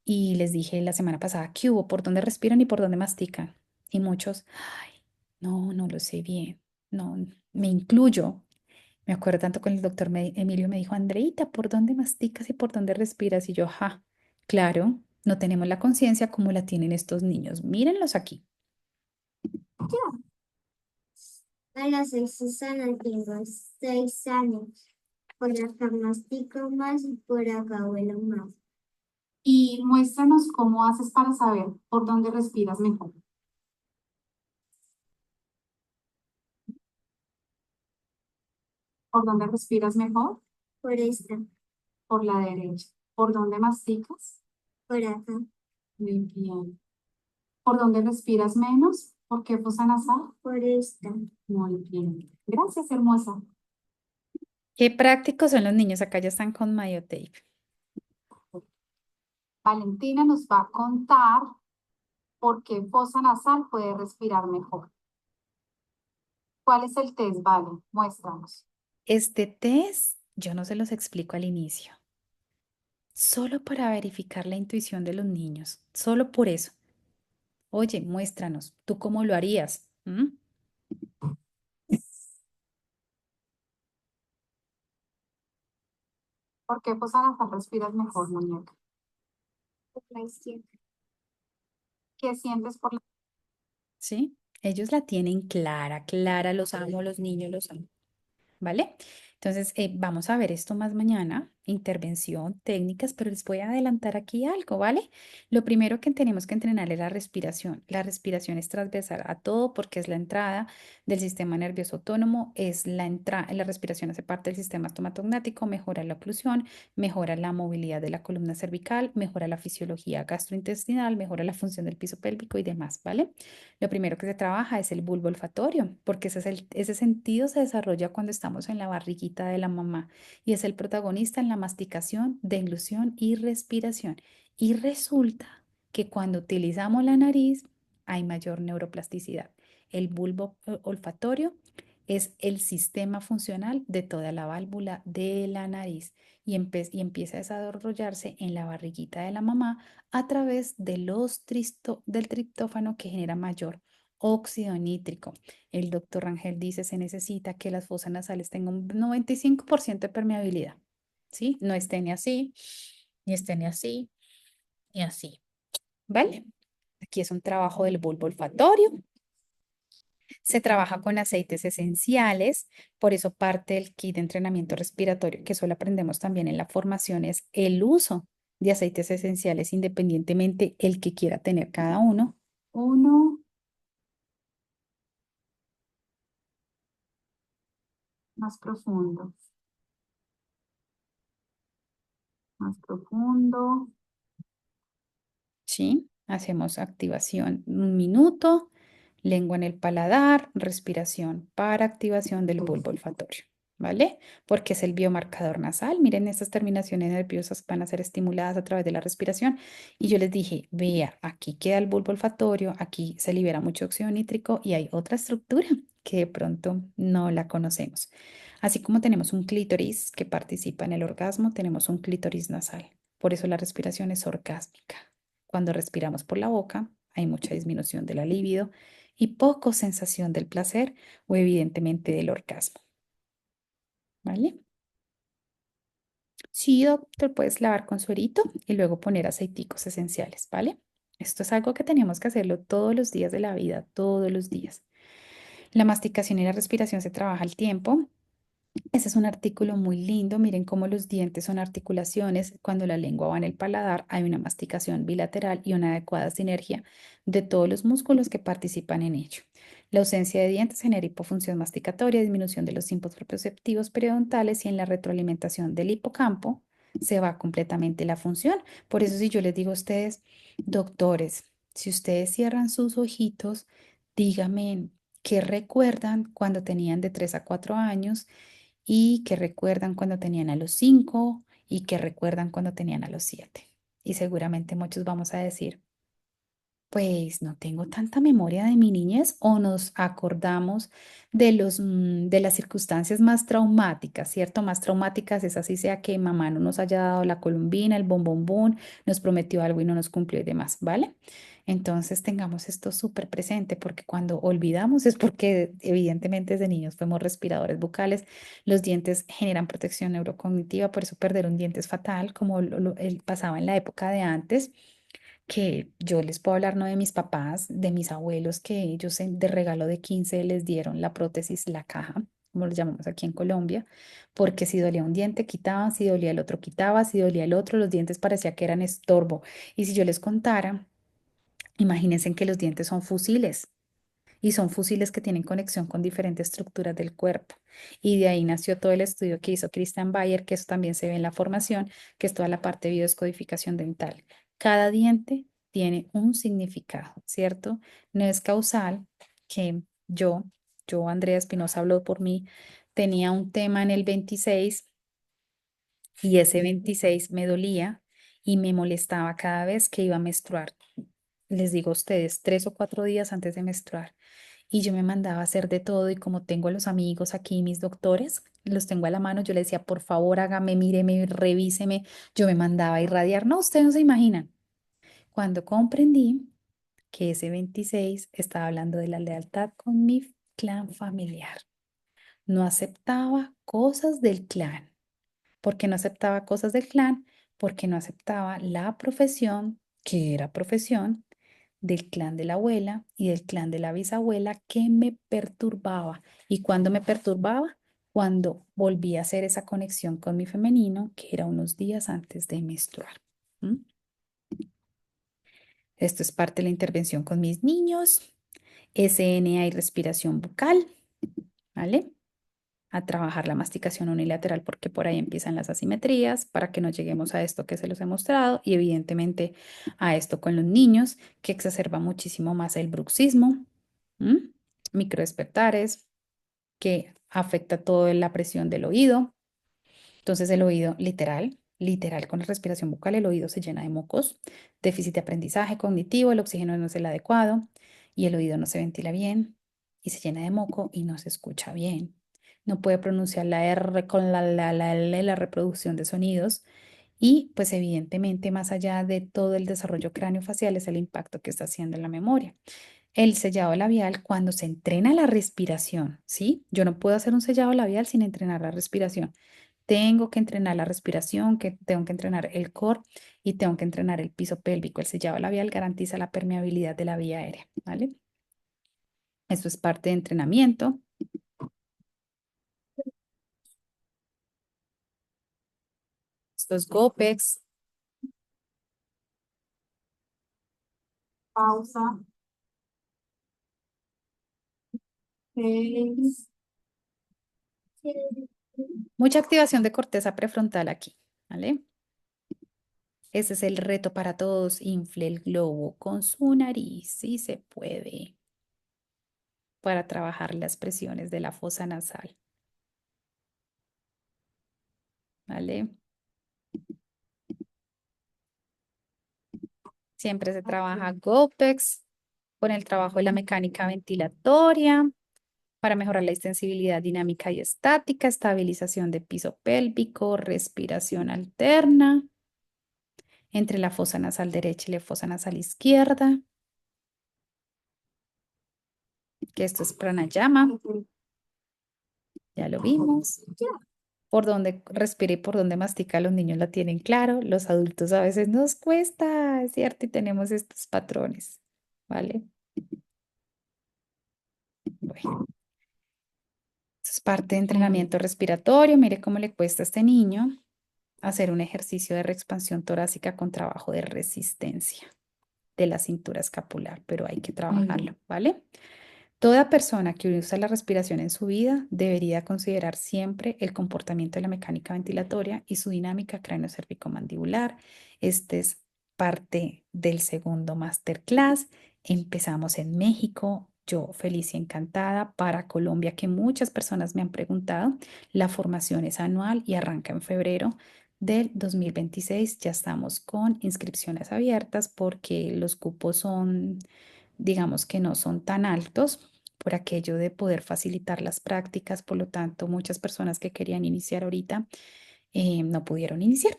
y les dije la semana pasada, ¿qué hubo? ¿Por dónde respiran y por dónde mastican? Y muchos, ay, no, no lo sé bien, no, me incluyo. Me acuerdo tanto con el doctor Emilio me dijo, Andreita, ¿por dónde masticas y por dónde respiras? Y yo, ja, claro, no tenemos la conciencia como la tienen estos niños. Mírenlos aquí. Hola, soy Susana, tengo 6 años. Por acá mastico más y por acá vuelo más. Y muéstranos cómo haces para saber por dónde respiras mejor. ¿Por dónde respiras mejor? Por esta, Por la derecha. ¿Por dónde masticas? por acá, Muy bien. ¿Por dónde respiras menos? ¿Por qué fosa nasal? por esta. Muy bien. Gracias, hermosa. Qué prácticos son los niños. Acá ya están con Mayotape. Valentina nos va a contar por qué fosa nasal puede respirar mejor. ¿Cuál es el test, Vale? Muéstranos. Este test yo no se los explico al inicio, solo para verificar la intuición de los niños, solo por eso. Oye, muéstranos, ¿tú cómo lo harías? ¿Por qué fosa nasal respiras mejor, muñeca? Por la izquierda. ¿Qué sientes por la... Sí, ellos la tienen clara, clara, los amo, los niños los amo, ¿vale? Entonces, vamos a ver esto más mañana intervención, técnicas, pero les voy a adelantar aquí algo, ¿vale? Lo primero que tenemos que entrenar es la respiración. La respiración es transversal a todo porque es la entrada del sistema nervioso autónomo, es la respiración hace parte del sistema estomatognático, mejora la oclusión, mejora la movilidad de la columna cervical, mejora la fisiología gastrointestinal, mejora la función del piso pélvico y demás, ¿vale? Lo primero que se trabaja es el bulbo olfatorio, porque ese sentido se desarrolla cuando estamos en la barriguita de la mamá y es el protagonista en la masticación, deglución y respiración. Y resulta que cuando utilizamos la nariz hay mayor neuroplasticidad. El bulbo olfatorio es el sistema funcional de toda la válvula de la nariz y empieza a desarrollarse en la barriguita de la mamá a través de del triptófano que genera mayor óxido nítrico. El doctor Rangel dice se necesita que las fosas nasales tengan un 95% de permeabilidad, ¿sí? No estén ni así, ni estén ni así, ni así, ¿vale? Aquí es un trabajo del bulbo olfatorio. Se trabaja con aceites esenciales, por eso parte del kit de entrenamiento respiratorio, que solo aprendemos también en la formación, es el uso de aceites esenciales, independientemente el que quiera tener cada uno. Uno más profundo, más profundo. ¿Sí? Hacemos activación 1 minuto, lengua en el paladar, respiración para activación del bulbo olfatorio, ¿vale? Porque es el biomarcador nasal. Miren, estas terminaciones nerviosas van a ser estimuladas a través de la respiración. Y yo les dije, vea, aquí queda el bulbo olfatorio, aquí se libera mucho óxido nítrico y hay otra estructura que de pronto no la conocemos. Así como tenemos un clítoris que participa en el orgasmo, tenemos un clítoris nasal. Por eso la respiración es orgásmica. Cuando respiramos por la boca, hay mucha disminución de la libido y poco sensación del placer o evidentemente del orgasmo. ¿Vale? Sí, doctor, puedes lavar con suerito y luego poner aceiticos esenciales, ¿vale? Esto es algo que tenemos que hacerlo todos los días de la vida, todos los días. La masticación y la respiración se trabaja al tiempo. Ese es un artículo muy lindo. Miren cómo los dientes son articulaciones. Cuando la lengua va en el paladar, hay una masticación bilateral y una adecuada sinergia de todos los músculos que participan en ello. La ausencia de dientes genera hipofunción masticatoria, disminución de los símbolos propioceptivos periodontales y en la retroalimentación del hipocampo se va completamente la función. Por eso, si yo les digo a ustedes, doctores, si ustedes cierran sus ojitos, díganme qué recuerdan cuando tenían de 3 a 4 años y que recuerdan cuando tenían a los 5 y que recuerdan cuando tenían a los 7. Y seguramente muchos vamos a decir, pues no tengo tanta memoria de mi niñez o nos acordamos de de las circunstancias más traumáticas, ¿cierto? Más traumáticas es así sea que mamá no nos haya dado la columbina, el bombombón, nos prometió algo y no nos cumplió y demás, ¿vale? Entonces tengamos esto súper presente porque cuando olvidamos es porque evidentemente desde niños fuimos respiradores bucales, los dientes generan protección neurocognitiva, por eso perder un diente es fatal, como pasaba en la época de antes que yo les puedo hablar no de mis papás, de mis abuelos, que ellos de regalo de 15 les dieron la prótesis, la caja, como lo llamamos aquí en Colombia, porque si dolía un diente quitaban, si dolía el otro quitaba, si dolía el otro, los dientes parecía que eran estorbo. Y si yo les contara, imagínense que los dientes son fusiles y son fusiles que tienen conexión con diferentes estructuras del cuerpo. Y de ahí nació todo el estudio que hizo Christian Bayer, que eso también se ve en la formación, que es toda la parte de biodescodificación dental. Cada diente tiene un significado, ¿cierto? No es causal que Andrea Espinosa habló por mí, tenía un tema en el 26 y ese 26 me dolía y me molestaba cada vez que iba a menstruar. Les digo a ustedes, 3 o 4 días antes de menstruar y yo me mandaba a hacer de todo y como tengo a los amigos aquí, mis doctores, los tengo a la mano, yo le decía, por favor, hágame, míreme, revíseme, yo me mandaba a irradiar. No, ustedes no se imaginan. Cuando comprendí que ese 26 estaba hablando de la lealtad con mi clan familiar, no aceptaba cosas del clan. ¿Por qué no aceptaba cosas del clan? Porque no aceptaba la profesión, que era profesión, del clan de la abuela y del clan de la bisabuela que me perturbaba. ¿Y cuando me perturbaba? cuando volví a hacer esa conexión con mi femenino, que era unos días antes de menstruar. ¿Mm? Esto es parte de la intervención con mis niños. SNA y respiración bucal, ¿vale? A trabajar la masticación unilateral porque por ahí empiezan las asimetrías para que no lleguemos a esto que se los he mostrado y evidentemente a esto con los niños que exacerba muchísimo más el bruxismo, microdespertares que afecta toda la presión del oído. Entonces el oído, literal, con la respiración bucal, el oído se llena de mocos, déficit de aprendizaje cognitivo, el oxígeno no es el adecuado y el oído no se ventila bien y se llena de moco y no se escucha bien. No puede pronunciar la R con la L, la reproducción de sonidos y pues evidentemente más allá de todo el desarrollo craneofacial es el impacto que está haciendo en la memoria. El sellado labial cuando se entrena la respiración, ¿sí? Yo no puedo hacer un sellado labial sin entrenar la respiración. Tengo que entrenar la respiración, que tengo que entrenar el core y tengo que entrenar el piso pélvico. El sellado labial garantiza la permeabilidad de la vía aérea, ¿vale? Esto es parte de entrenamiento. Estos GOPEX. Pausa. Seis. Mucha activación de corteza prefrontal aquí, ¿vale? Ese es el reto para todos. Infle el globo con su nariz, sí se puede, para trabajar las presiones de la fosa nasal, ¿vale? Siempre se trabaja GOPEX con el trabajo de la mecánica ventilatoria para mejorar la extensibilidad dinámica y estática, estabilización de piso pélvico, respiración alterna entre la fosa nasal derecha y la fosa nasal izquierda, que esto es pranayama, ya lo vimos. Por donde respira y por donde mastica, los niños la tienen claro, los adultos a veces nos cuesta, es cierto, y tenemos estos patrones, ¿vale? Bueno, eso es parte de entrenamiento respiratorio. Mire cómo le cuesta a este niño hacer un ejercicio de reexpansión torácica con trabajo de resistencia de la cintura escapular, pero hay que trabajarlo, ¿vale? Toda persona que usa la respiración en su vida debería considerar siempre el comportamiento de la mecánica ventilatoria y su dinámica cráneo-cervicomandibular. Este es parte del segundo masterclass. Empezamos en México. Yo feliz y encantada. Para Colombia, que muchas personas me han preguntado, la formación es anual y arranca en febrero del 2026. Ya estamos con inscripciones abiertas porque los cupos son, digamos que no son tan altos por aquello de poder facilitar las prácticas. Por lo tanto, muchas personas que querían iniciar ahorita no pudieron iniciar,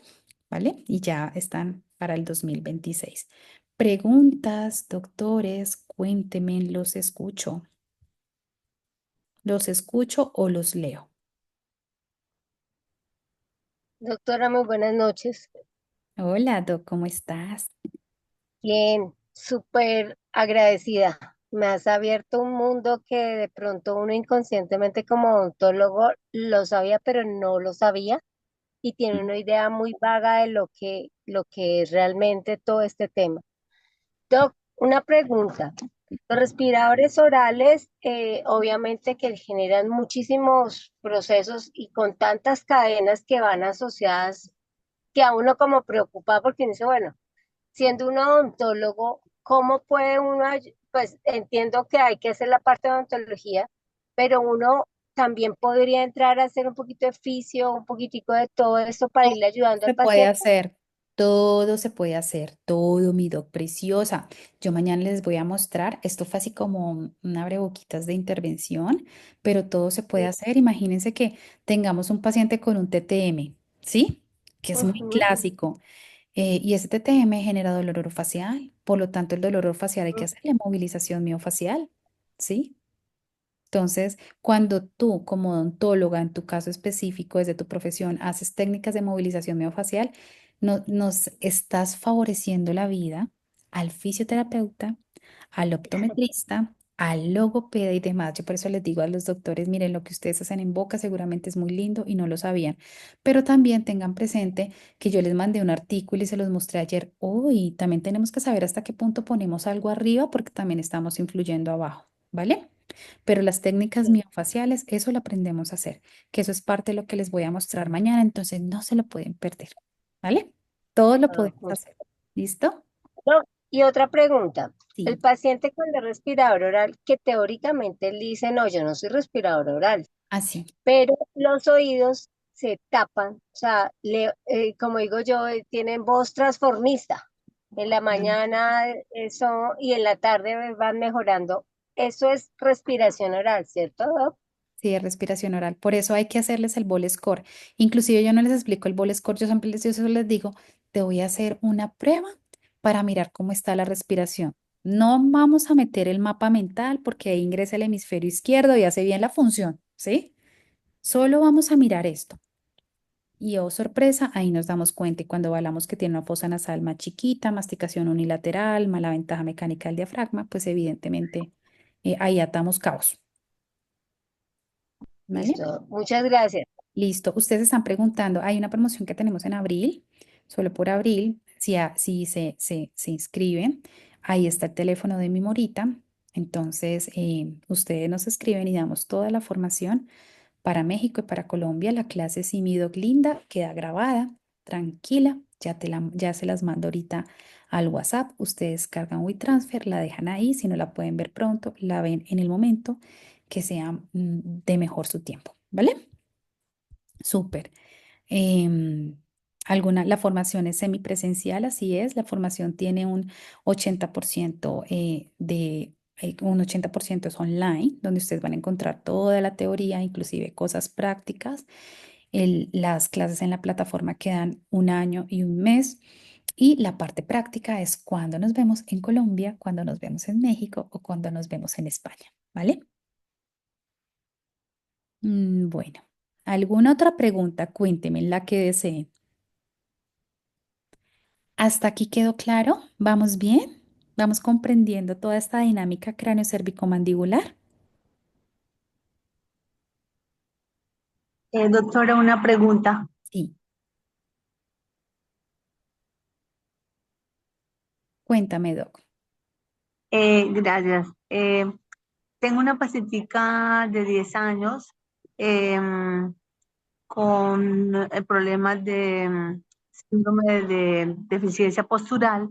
¿vale? Y ya están para el 2026. Preguntas, doctores, cuéntenme, los escucho. ¿Los escucho o los leo? Doctora, muy buenas noches. Hola, Doc, ¿cómo estás? Bien, súper agradecida. Me has abierto un mundo que de pronto uno inconscientemente como odontólogo lo sabía, pero no lo sabía y tiene una idea muy vaga de lo que es realmente todo este tema. Doc, una pregunta. Los respiradores orales, obviamente que generan muchísimos procesos y con tantas cadenas que van asociadas, que a uno como preocupa porque dice, bueno, siendo un odontólogo, ¿cómo puede uno, pues entiendo que hay que hacer la parte de odontología, pero uno también podría entrar a hacer un poquito de fisio, un poquitico de todo esto para irle ayudando al Se puede paciente? hacer, todo se puede hacer, todo, mi doc preciosa. Yo mañana les voy a mostrar, esto fue así como un abrebocas de intervención, pero todo se puede hacer. Imagínense que tengamos un paciente con un TTM, ¿sí? Que es muy Ujú. clásico. Y ese TTM genera dolor orofacial, por lo tanto el dolor orofacial hay que hacerle movilización miofacial, ¿sí? Entonces, cuando tú como odontóloga, en tu caso específico, desde tu profesión, haces técnicas de movilización miofascial, nos estás favoreciendo la vida al fisioterapeuta, al optometrista, al logopeda y demás. Yo por eso les digo a los doctores, miren, lo que ustedes hacen en boca seguramente es muy lindo y no lo sabían, pero también tengan presente que yo les mandé un artículo y se los mostré ayer. Hoy también tenemos que saber hasta qué punto ponemos algo arriba porque también estamos influyendo abajo, ¿vale? Pero las técnicas Sí. miofaciales, eso lo aprendemos a hacer, que eso es parte de lo que les voy a mostrar mañana, entonces no se lo pueden perder, ¿vale? Todo lo Ah, podemos hacer. ¿Listo? no, y otra pregunta. El Sí, paciente con el respirador oral, que teóricamente él dice, no, yo no soy respirador oral, así. pero los oídos se tapan, o sea, como digo yo, tienen voz transformista. En la mañana eso y en la tarde van mejorando. Eso es respiración oral, ¿cierto, Doc? Sí, de respiración oral. Por eso hay que hacerles el bol score. Inclusive yo no les explico el bol score, yo siempre yo solo les digo, te voy a hacer una prueba para mirar cómo está la respiración. No vamos a meter el mapa mental porque ahí ingresa el hemisferio izquierdo y hace bien la función, ¿sí? Solo vamos a mirar esto. Y oh, sorpresa, ahí nos damos cuenta y cuando hablamos que tiene una fosa nasal más chiquita, masticación unilateral, mala ventaja mecánica del diafragma, pues evidentemente ahí atamos cabos, ¿vale? Listo, muchas gracias. Listo. Ustedes están preguntando, hay una promoción que tenemos en abril, solo por abril, si se inscriben, ahí está el teléfono de mi Morita. Entonces, ustedes nos escriben y damos toda la formación para México y para Colombia. La clase Simidoc Linda queda grabada, tranquila, ya se las mando ahorita al WhatsApp. Ustedes cargan WeTransfer, la dejan ahí, si no la pueden ver pronto, la ven en el momento que sea de mejor su tiempo, ¿vale? Súper. Em, la formación es semipresencial, así es. La formación tiene un 80% un 80% es online, donde ustedes van a encontrar toda la teoría, inclusive cosas prácticas. Las clases en la plataforma quedan un año y un mes. Y la parte práctica es cuando nos vemos en Colombia, cuando nos vemos en México o cuando nos vemos en España, ¿vale? Bueno, ¿alguna otra pregunta? Cuénteme la que deseen. ¿Hasta aquí quedó claro? ¿Vamos bien? ¿Vamos comprendiendo toda esta dinámica cráneo-cervicomandibular? Doctora, una pregunta. Sí, cuéntame, Doc. Gracias. Tengo una pacientica de 10 años em, con problemas de síndrome de deficiencia postural.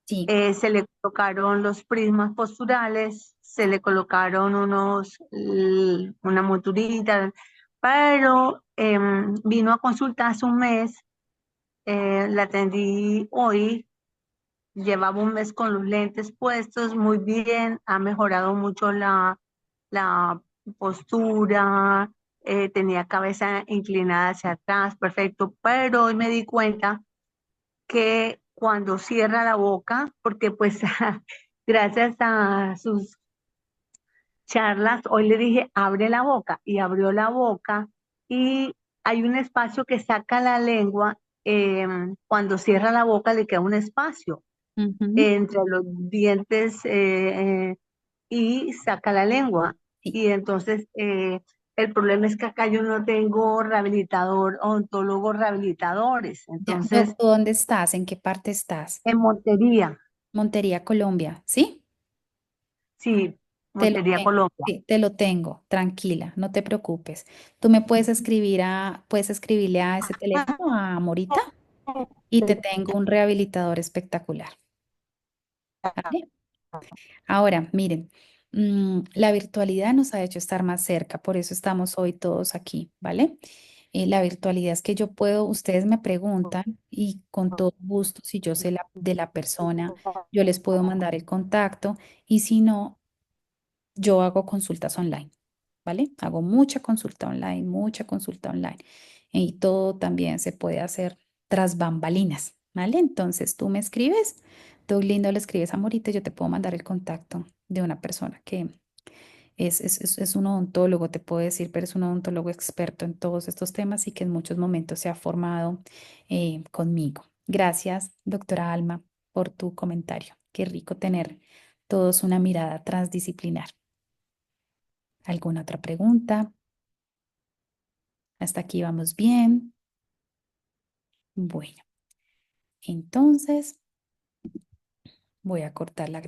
Sí. Se le colocaron los prismas posturales, se le colocaron una monturita, pero vino a consulta hace un mes, la atendí hoy. Llevaba un mes con los lentes puestos, muy bien, ha mejorado mucho la postura, tenía cabeza inclinada hacia atrás, perfecto, pero hoy me di cuenta que cuando cierra la boca, porque pues gracias a sus charlas, hoy le dije, abre la boca, y abrió la boca, y hay un espacio que saca la lengua, cuando cierra la boca le queda un espacio Ujú. entre los dientes, y saca la lengua. Sí. Y entonces el problema es que acá yo no tengo rehabilitador, odontólogo rehabilitadores. Ya, Entonces, Doc, ¿tú dónde estás? ¿En qué parte estás? en Montería, Montería, Colombia, ¿sí? sí, Te lo Montería, tengo. Colombia. Sí, te lo tengo, tranquila, no te preocupes. Tú me puedes escribirle a ese teléfono, a Morita, y te tengo un rehabilitador espectacular, ¿vale? Ahora, miren, la virtualidad nos ha hecho estar más cerca, por eso estamos hoy todos aquí, ¿vale? La virtualidad es que yo puedo, ustedes me preguntan y con todo gusto, si yo sé de la persona, yo les puedo mandar el contacto y si no, yo hago consultas online, ¿vale? Hago mucha consulta online y todo también se puede hacer tras bambalinas, ¿vale? Entonces tú me escribes, tú lindo le escribes a Morita, yo te puedo mandar el contacto de una persona que es un odontólogo, te puedo decir, pero es un odontólogo experto en todos estos temas y que en muchos momentos se ha formado conmigo. Gracias, doctora Alma, por tu comentario. Qué rico Todos una mirada transdisciplinar. ¿Alguna otra pregunta? Hasta aquí vamos bien. Bueno, entonces voy a cortar la grabación.